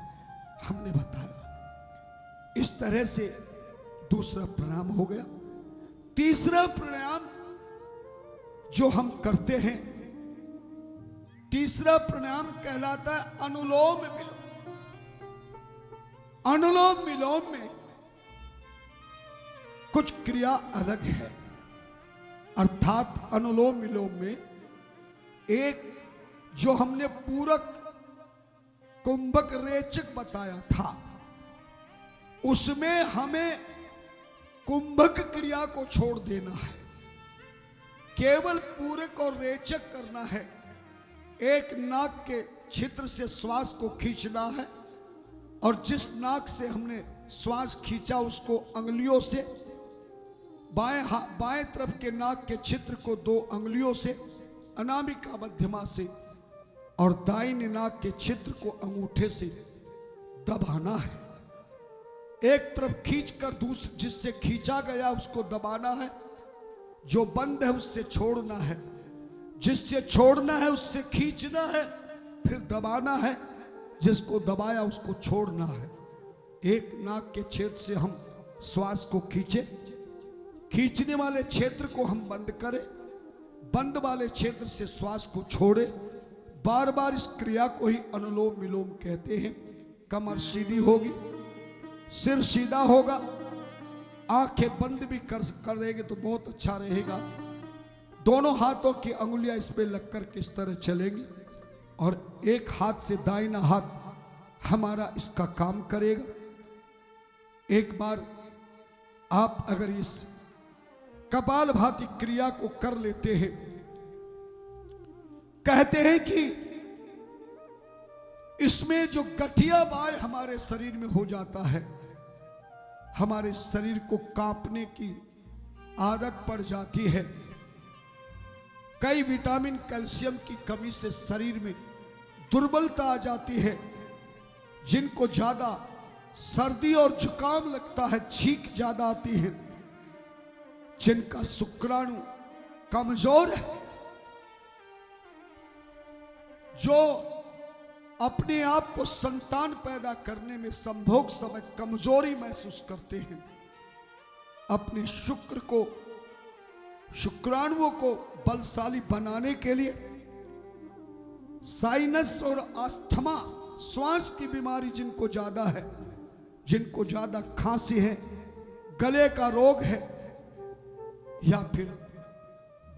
हमने बताया इस तरह से दूसरा प्राणायाम हो गया। तीसरा प्राणायाम जो हम करते हैं, तीसरा प्राणायाम कहलाता है अनुलोम विलोम। अनुलोम विलोम में कुछ क्रिया अलग है, अर्थात अनुलोम विलोम में एक जो हमने पूरक कुंभक रेचक बताया था, उसमें हमें कुंभक क्रिया को छोड़ देना है, केवल पूरक और रेचक करना है। एक नाक के छिद्र से श्वास को खींचना है और जिस नाक से हमने श्वास खींचा उसको अंगुलियों से बाएं तरफ के नाक के छिद्र को 2 अंगुलियों से अनामिका मध्यमा से और दाहिने नाक के छिद्र को अंगूठे से दबाना है। एक तरफ खींचकर दूसरी जिससे खींचा गया उसको दबाना है, जो बंद है उससे छोड़ना है, जिससे छोड़ना है उससे खींचना है, फिर दबाना है, जिसको दबाया उसको छोड़ना है। एक नाक के छेद से हम श्वास को खींचे, खींचने वाले क्षेत्र को हम बंद करें, बंद वाले क्षेत्र से श्वास को छोड़े। बार बार इस क्रिया को ही अनुलोम विलोम कहते हैं। कमर सीधी होगी, सिर सीधा होगा, आंखें बंद भी कर देंगे तो बहुत अच्छा रहेगा। दोनों हाथों की अंगुलियां इस पे लगकर किस तरह चलेंगी और एक हाथ से दाहिना हाथ हमारा इसका काम करेगा। एक बार आप अगर इस कपालभाति क्रिया को कर लेते हैं, कहते हैं कि इसमें जो गठिया वाय हमारे शरीर में हो जाता है, हमारे शरीर को कांपने की आदत पड़ जाती है। कई विटामिन कैल्शियम की कमी से शरीर में दुर्बलता आ जाती है। जिनको ज्यादा सर्दी और जुकाम लगता है, छींक ज्यादा आती है, जिनका शुक्राणु कमजोर है, जो अपने आप को संतान पैदा करने में संभोग समय कमजोरी महसूस करते हैं, अपने शुक्र को शुक्राणुओं को बलशाली बनाने के लिए साइनस और अस्थमा श्वास की बीमारी जिनको ज्यादा है, जिनको ज्यादा खांसी है, गले का रोग है या फिर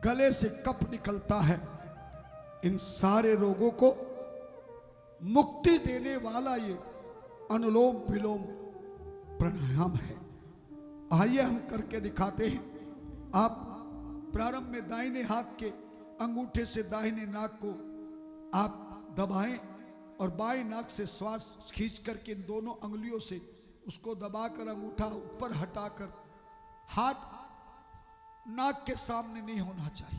गले से कफ निकलता है, इन सारे रोगों को मुक्ति देने वाला ये अनुलोम विलोम प्राणायाम है। आइए हम करके दिखाते हैं। आप प्रारंभ में दाहिने हाथ के अंगूठे से दाहिने नाक को आप दबाएं और बाएं नाक से श्वास खींच करके इन दोनों अंगुलियों से उसको दबाकर अंगूठा ऊपर हटाकर, हाथ नाक के सामने नहीं होना चाहिए।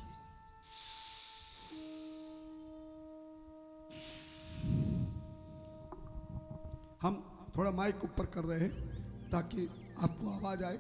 हम थोड़ा माइक ऊपर कर रहे हैं ताकि आपको आवाज आए।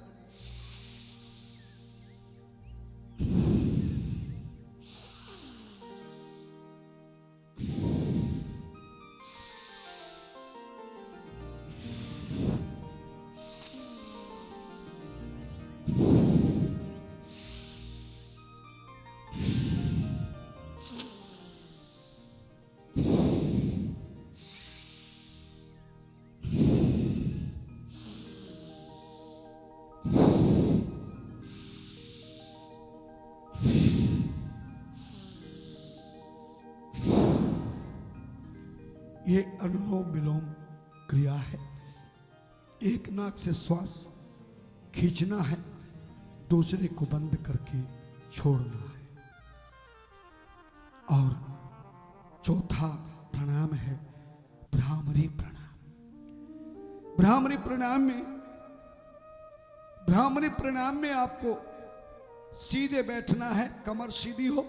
ये अनुलोम विलोम क्रिया है। एक नाक से श्वास खींचना है, दूसरे को बंद करके छोड़ना है। और चौथा प्राणायाम है भ्रामरी प्राणायाम। भ्रामरी प्राणायाम में आपको सीधे बैठना है, कमर सीधी हो।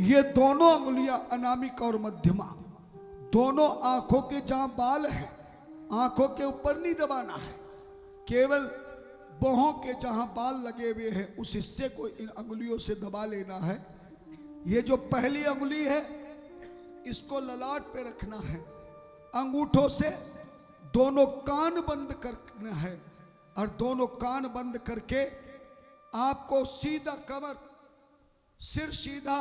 ये दोनों अंगुलियां अनामिका और मध्यमा दोनों आंखों के जहां बाल है, आंखों के ऊपर नहीं दबाना है, केवल बाहों के जहां बाल लगे हुए हैं उस हिस्से को इन अंगुलियों से दबा लेना है। ये जो पहली अंगुली है इसको ललाट पे रखना है, अंगूठों से दोनों कान बंद करना है और दोनों कान बंद करके आपको सीधा कमर, सिर सीधा,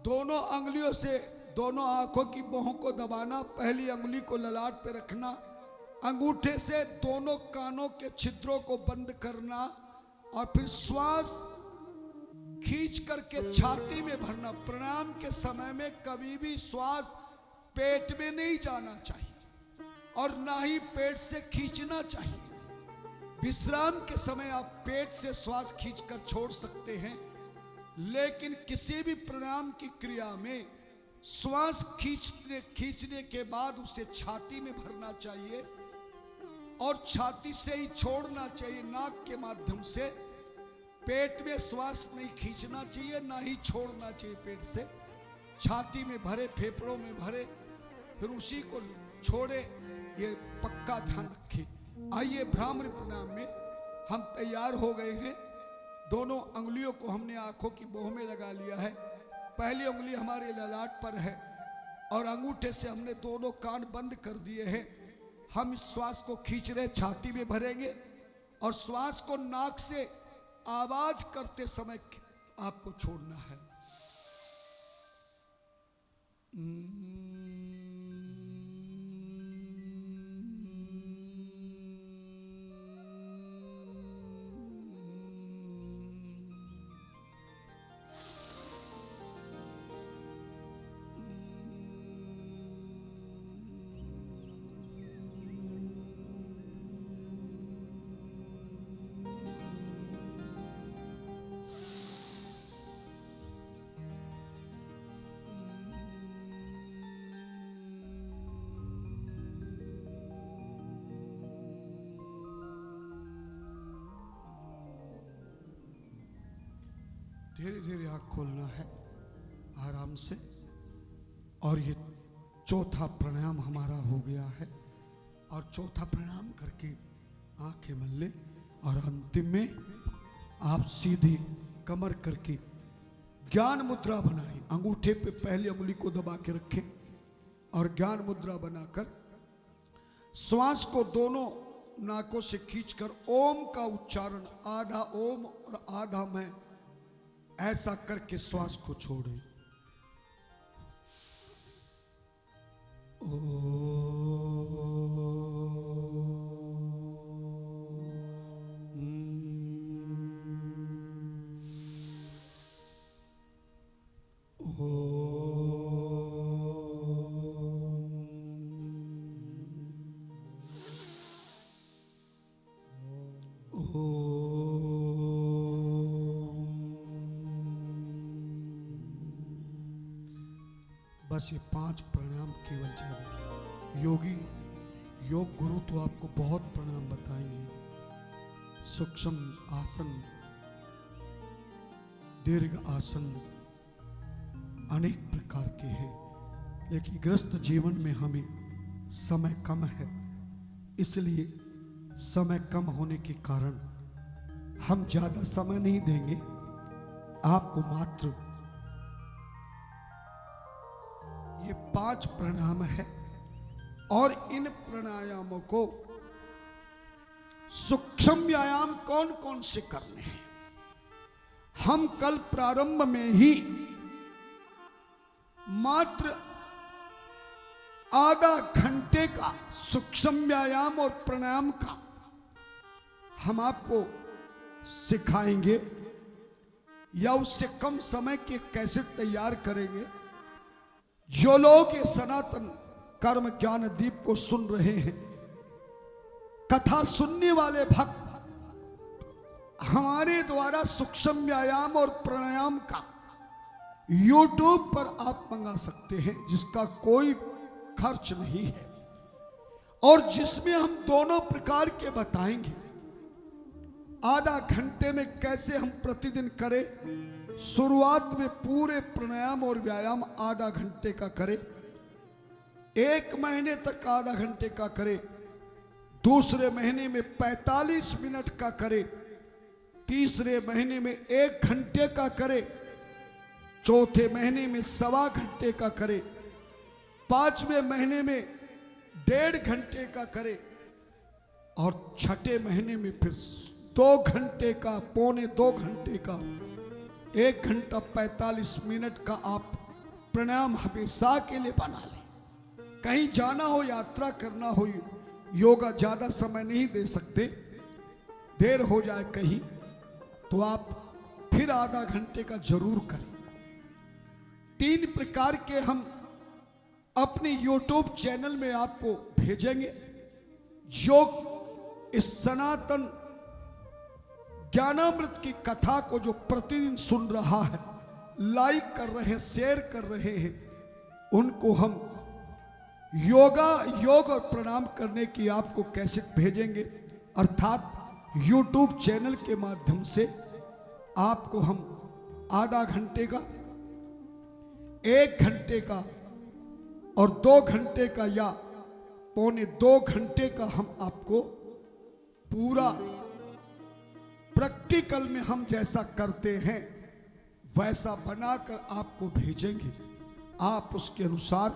दोनों अंगुलियों से दोनों आंखों की भौं को दबाना, पहली अंगुली को ललाट पे रखना, अंगूठे से दोनों कानों के छिद्रों को बंद करना और फिर श्वास खींच करके छाती में भरना। प्राणायाम के समय में कभी भी श्वास पेट में नहीं जाना चाहिए और ना ही पेट से खींचना चाहिए। विश्राम के समय आप पेट से श्वास खींचकर छोड़ सकते हैं, लेकिन किसी भी प्राणायाम की क्रिया में श्वास खींचने के बाद उसे छाती में भरना चाहिए और छाती से ही छोड़ना चाहिए। नाक के माध्यम से पेट में श्वास नहीं खींचना चाहिए, ना ही छोड़ना चाहिए। पेट से छाती में भरे, फेफड़ों में भरे, फिर उसी को छोड़े, ये पक्का ध्यान रखें। आइए ब्राह्मण प्राणायाम में हम तैयार हो गए हैं। दोनों अंगुलियों को हमने आंखों की भौं में लगा लिया है। पहली उंगली हमारे ललाट पर है और अंगूठे से हमने दोनों कान बंद कर दिए हैं। हम इस श्वास को खींच रहे, छाती में भरेंगे और श्वास को नाक से आवाज करते समय आपको छोड़ना है। धीरे धीरे आँख खोलना है आराम से। और ये चौथा प्राणायाम हमारा हो गया है और चौथा प्राणायाम करके आंखें मल ले और अंतिम में आप सीधी कमर करके ज्ञान मुद्रा बनाएं। अंगूठे पे पहली उंगली को दबा के रखें और ज्ञान मुद्रा बनाकर श्वास को दोनों नाकों से खींचकर ओम का उच्चारण, आधा ओम और आधा मैं, ऐसा करके श्वास को छोड़े। बस ये 5 प्राणायाम केवल चाहिए। योगी, योग गुरु तो आपको बहुत प्राणायाम बताएंगे, सूक्ष्म आसन, दीर्घ आसन, अनेक प्रकार के हैं। लेकिन ग्रस्त जीवन में हमें समय कम है, इसलिए समय कम होने के कारण हम ज्यादा समय नहीं देंगे। आपको मात्र ये 5 प्राणायाम है और इन प्राणायामों को सूक्ष्म व्यायाम कौन कौन से करने हैं, हम कल प्रारंभ में ही मात्र आधा घंटे का सूक्ष्म व्यायाम और प्राणायाम का हम आपको सिखाएंगे, या उससे कम समय के कैसे तैयार करेंगे। जो लोग ये सनातन कर्म ज्ञान दीप को सुन रहे हैं, कथा सुनने वाले भक्त हमारे द्वारा सूक्ष्म व्यायाम और प्राणायाम का YouTube पर आप मंगा सकते हैं, जिसका कोई खर्च नहीं है और जिसमें हम दोनों प्रकार के बताएंगे। आधा घंटे में कैसे हम प्रतिदिन करें, शुरुआत में पूरे प्राणायाम और व्यायाम आधा घंटे का करें, 1 महीने तक आधा घंटे का करें, दूसरे महीने में 45 मिनट का करें, तीसरे महीने में 1 घंटे का करें, चौथे महीने में 1.25 घंटे का करें, 5वें महीने में 1.5 घंटे का करे और छठे महीने में फिर 2 घंटे का, पौने 2 घंटे का, 1 घंटा 45 मिनट का आप प्राणायाम हमेशा के लिए बना लें। कहीं जाना हो, यात्रा करना हो, योगा ज्यादा समय नहीं दे सकते, देर हो जाए कहीं, तो आप फिर आधा घंटे का जरूर करें। 3 प्रकार के हम अपने YouTube चैनल में आपको भेजेंगे। योग इस सनातन ज्ञानामृत की कथा को जो प्रतिदिन सुन रहा है, लाइक कर रहे हैं, शेयर कर रहे हैं, उनको हम योग और प्रणाम करने की आपको कैसेट भेजेंगे। अर्थात YouTube चैनल के माध्यम से आपको हम आधा घंटे का, 1 घंटे का और 2 घंटे का या पौने 2 घंटे का हम आपको पूरा प्रैक्टिकल में हम जैसा करते हैं वैसा बनाकर आपको भेजेंगे। आप उसके अनुसार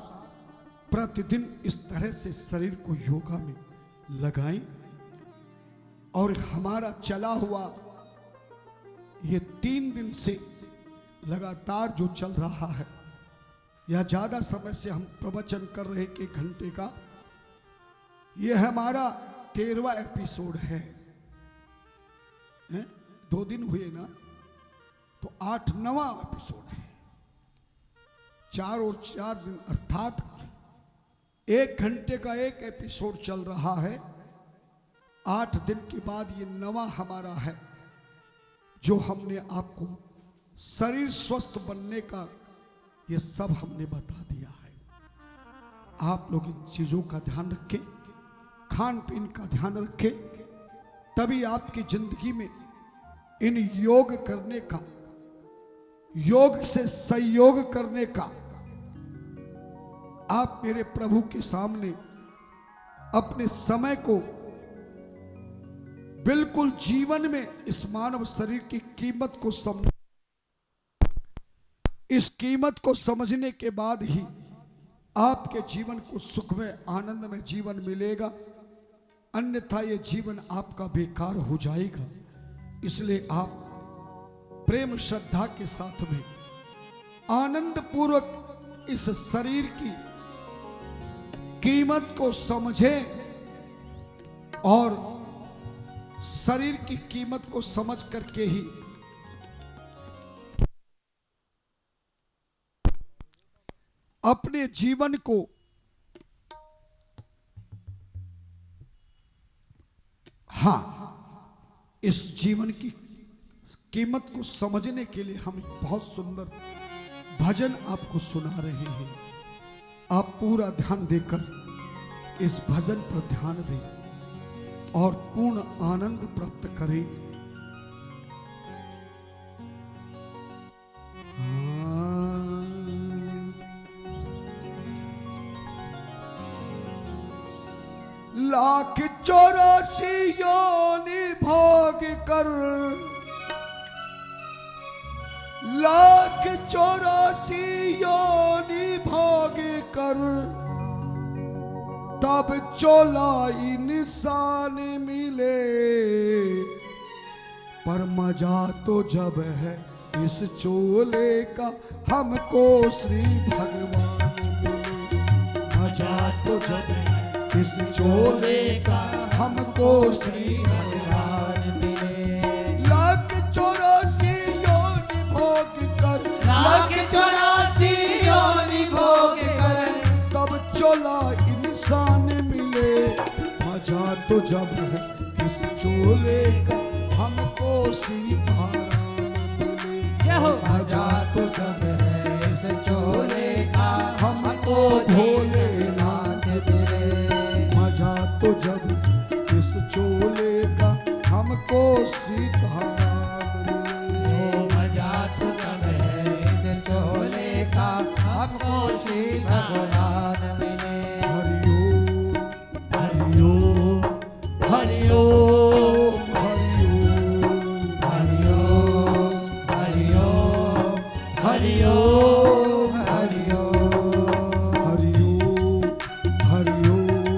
प्रतिदिन इस तरह से शरीर को योगा में लगाएं। और हमारा चला हुआ ये 3 दिन से लगातार जो चल रहा है, या ज्यादा समय से हम प्रवचन कर रहे 1 घंटे का, ये हमारा 13वां एपिसोड है। 2 दिन हुए ना, तो 8वां एपिसोड है। 4 और 4 दिन अर्थात 1 घंटे का 1 एपिसोड चल रहा है। 8 दिन के बाद ये 9वां हमारा है, जो हमने आपको शरीर स्वस्थ बनने का ये सब हमने बता दिया है। आप लोग इन चीजों का ध्यान रखें, खान पीन का ध्यान रखें, तभी आपकी जिंदगी में इन योग करने का, योग से संयोग करने का, आप मेरे प्रभु के सामने अपने समय को बिल्कुल जीवन में इस मानव शरीर की कीमत को समझ, इस कीमत को समझने के बाद ही आपके जीवन को सुख में, आनंद में जीवन मिलेगा, अन्यथा ये जीवन आपका बेकार हो जाएगा। इसलिए आप प्रेम श्रद्धा के साथ में आनंद पूर्वक इस शरीर की कीमत को समझें और शरीर की कीमत को समझ करके ही अपने जीवन को इस जीवन की कीमत को समझने के लिए हम एक बहुत सुंदर भजन आपको सुना रहे हैं। आप पूरा ध्यान देकर इस भजन पर ध्यान दें और पूर्ण आनंद प्राप्त करें। लाख 84 योनि भोग कर, लाख 84 योनि भोग कर, तब चोलाई निशान मिले, पर मजा तो जब है इस चोले का हमको श्री भगवान मिले। मजा तो जब है इस चोले का हमको श्री भगवान मिले। लाख 84 योनि भोग कर, लाख 84 योनि भोग कर, तब चोला इंसान मिले। मजा तो जब है इस चोले का हमको सीताराम मिले। मजा तो जब है इस चोले का हमको भोलेनाथ मिले। मजा तो जब इस चोले का हमको सीताराम मिले। मजा तो जब है इस चोले का हमको श्री भगवान मिले। हरिओम हरिओम हरिओम हरिओम हरिओम हरिओम हरिओम हरिओम हरिओम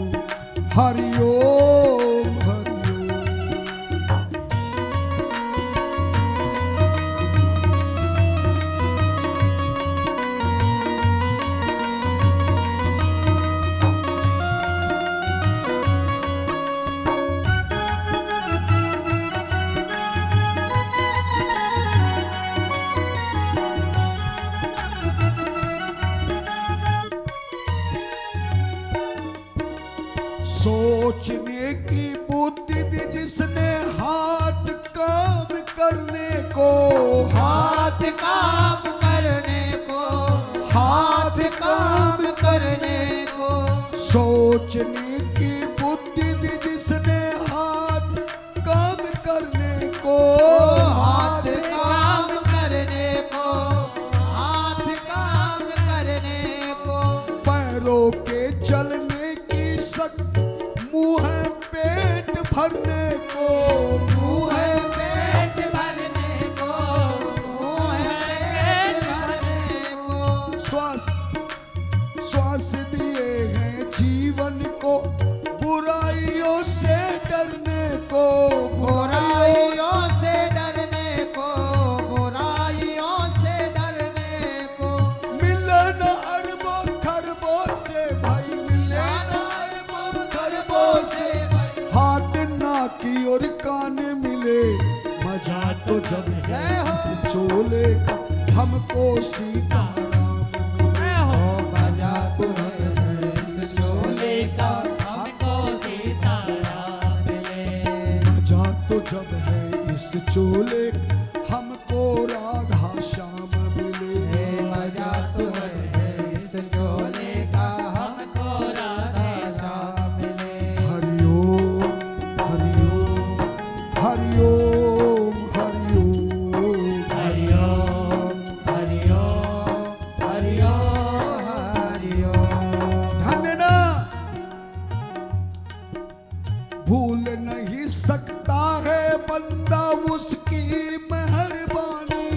ओम हरि ओम। सोचने की बुद्धि दी जिसने हाथ काम करने को, हाथ काम करने को, हाथ काम करने को, सोचने की बुद्धि दी जिसने हाथ काम करने को, हाथ काम करने को, हाथ काम करने को, पैरों के चलने की शक्ति, मुंह है पेट भरने को, मुंह है पेट भरने को, मुंह है पेट भरने को, श्वास श्वास दिए हैं जीवन को, बुराइयों से डरने को, बुराइयों से डरने को, बुराइयों से डरने को, मिलन अरबों खरबों से भाई, मिलन अरबों खरबों से, हाथ नाकी और कान मिले, मजा तो जब है इस चोले का, हमको सीताराम मिले। हो मजा तो है इस चोले का, हमको सीताराम मिले। मजा तो जब है इस चोले का, हमको राधा श्याम मिले। मजा तो है इस चोले का, हमको राधा श्याम मिले। हरि ओम हरि ओम हरि ओम हरि ओम। हरि ओम हरि ओम हरि ओम हरि ओम। धन्यना भूल नहीं सकता है बंदा उसकी मेहरबानी,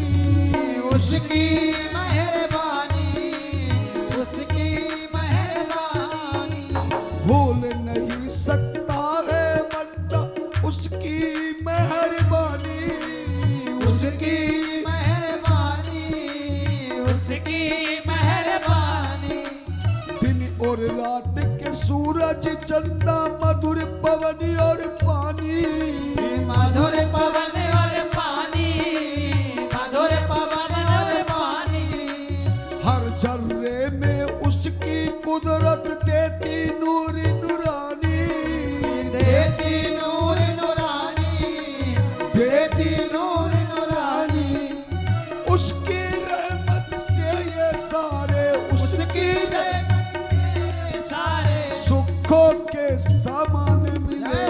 उसकी मेहरबानी, उसकी मेहरबानी, भूल नहीं सकता है बंदा उसकी मेहरबानी, उसकी मेहरबानी, उसकी मेहरबानी। दिन और रात के सूरज चंदा मधुर पवन और पानी, मधुर पवन और पानी, मधुर पवन और पानी, हर जर्रे में उसकी कुदरत देती नूर नूरानी, देती नूर नूरानी, देती नूर नूरानी। उसकी रहमत से ये सारे उसकी रहमत से सारे सुखों के सामान मिले।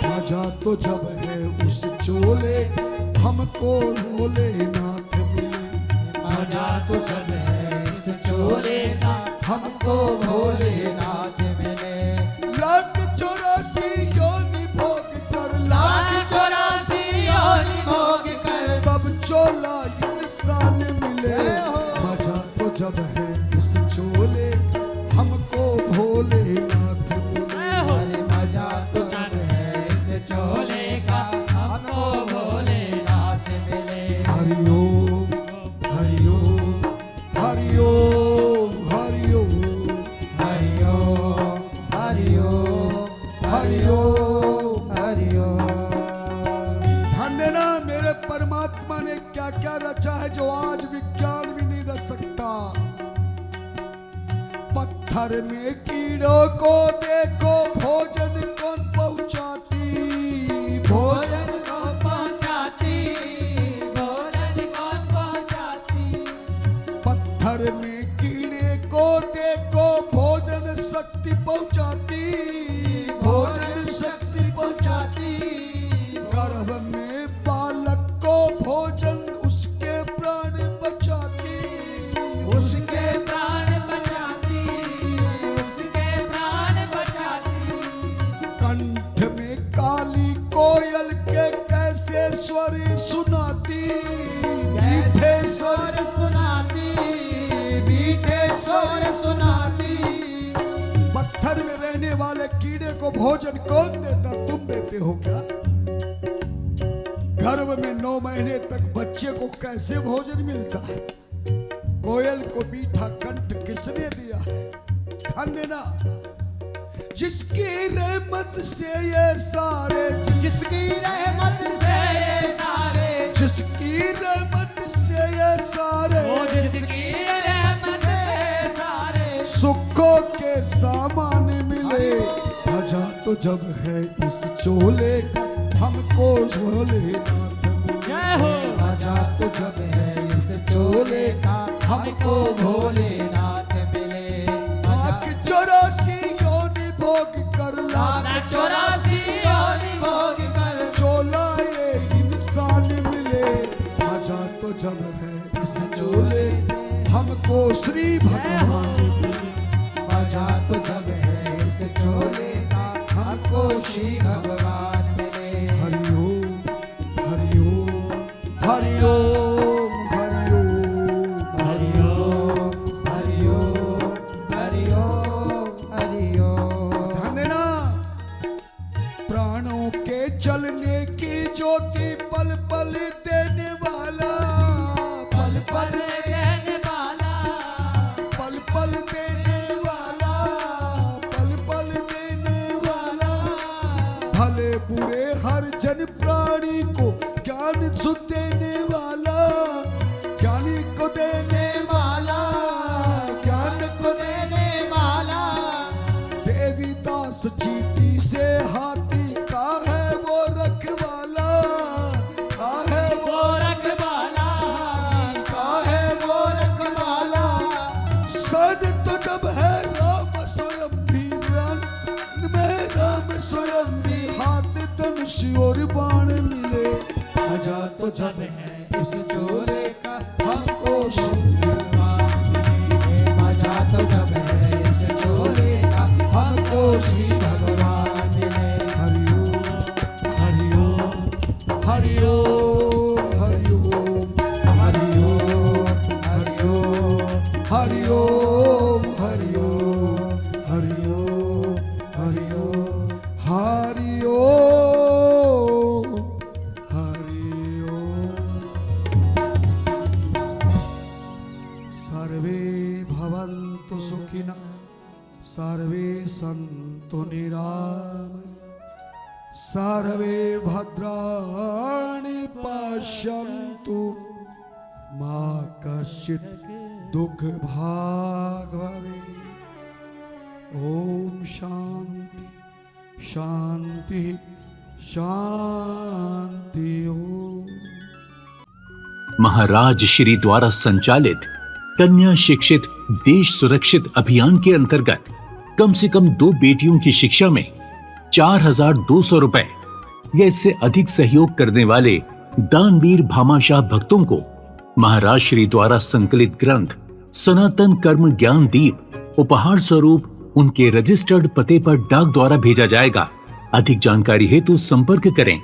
मजा तो जब है उस चोले, हमको भोलेनाथ मिले। मजा तो जब है इस चोले का, हमको भोलेनाथ मिले। लाख 84 योनि भोग कर, लाख लाख 84 योनि भोग कर, तब चोला इंसान मिले। मजा तो जब है इस चोले, हमको भोलेनाथ मिले। अरे मजा तो जब है इस चोले का, हमको भोलेनाथ मिले। हरि ओम हरि ओम हरि ओम हरि ओम हरि ओम हरि ओम हरि ओम हरि ओम। धन्यना मेरे परमात्मा ने क्या क्या रचा है जो आज विज्ञान भी नहीं रच सकता। पत्थर में कीड़ों को देखो, भोजन कौन पहुंचाती, भोजन भोजन कौन पहुंचाती, भोजन कौन पहुंचाती। पत्थर में कीड़े को देखो, भोजन शक्ति पहुंचाती, भोजन शक्ति पहुंचाती। गर्भ में बालक को भोजन उसके प्राण बचाती, उसके प्राण बचाती, उसके प्राण बचाती। कंठ में काली कोयल के कैसे स्वर सुनाती, मीठे स्वर स्वर सुनाती, मीठे स्वर सुनाती। पत्थर में रहने खाने वाले कीड़े को भोजन कौन देता? तुम देते हो क्या? गर्भ में 9 महीने तक बच्चे को कैसे भोजन मिलता है? कोयल को मीठा कंठ किसने दिया है? ध्यान देना, जिसकी रहमत से ये सारे, जिसकी रहमत से ये सारे, जिसकी रहमत से ये सारे, जिसकी रहमत से सारे सुखों के सामान मिले। मजा तो जब है इस चोले का, हमको भोलेनाथ मिले। मजा तो जब है इस चोले का, हमको भोलेनाथ मिले। लाख 84 योनि भोग कर, लाख 84 योनि भोग कर, चोला ये इंसान मिले। मजा तो जब है इस चोले, हमको श्री भगवान मिले। मजा तो जब है इस चोले का, हमको श्री भगवान मिले। हरिओम हरिओम हरिओम हरिओम हरिओम हरिओम हरिओम हरिओम। ध्यान देना, प्राणों के चलने की ज्योति पल पल देने वाला, पल पल देने वाला, पल पल देने वाला, पल पल देने वाला। भले बुरे हर जन प्राणी को ज्ञान सुख देने वाला, ज्ञानी को देने वाला, ज्ञान को देने वाला। देवी दास चीटी से हाथी का है वो रखवाला, का है वो रखवाला, का है वो रखवाला। सन तो जब है राम स्वयं भी, में राम स्वयं भी, हाथ धनुष और बाण मिले। मजा तो जब है इस चोले का, हमको श्री भगवान मिले। मजा तो जब है इस चोले का, हमको श्री भगवान मिले। हरिओम हरिओम हरिओम हरिओम हरिओम हरिओम हरिओम हरिओम हरिओम हरिओम हरिओम हरिओम। सर्वे भवन्तु सुखिनः, सर्वे सन्तु निरामयाः, सर्वे भद्राणि पश्यन्तु, मा कश्चित् दुःख भाग् भवेत्। ओम शांति शांति शांति। ओम। महाराज श्री द्वारा संचालित कन्या शिक्षित देश सुरक्षित अभियान के अंतर्गत कम से कम 2 बेटियों की शिक्षा में 4,200 रुपए या इससे अधिक सहयोग करने वाले दानवीर भामाशाह भक्तों को महाराज श्री द्वारा संकलित ग्रंथ सनातन कर्म ज्ञान दीप उपहार स्वरूप उनके रजिस्टर्ड पते पर डाक द्वारा भेजा जाएगा। अधिक जानकारी हेतु संपर्क करें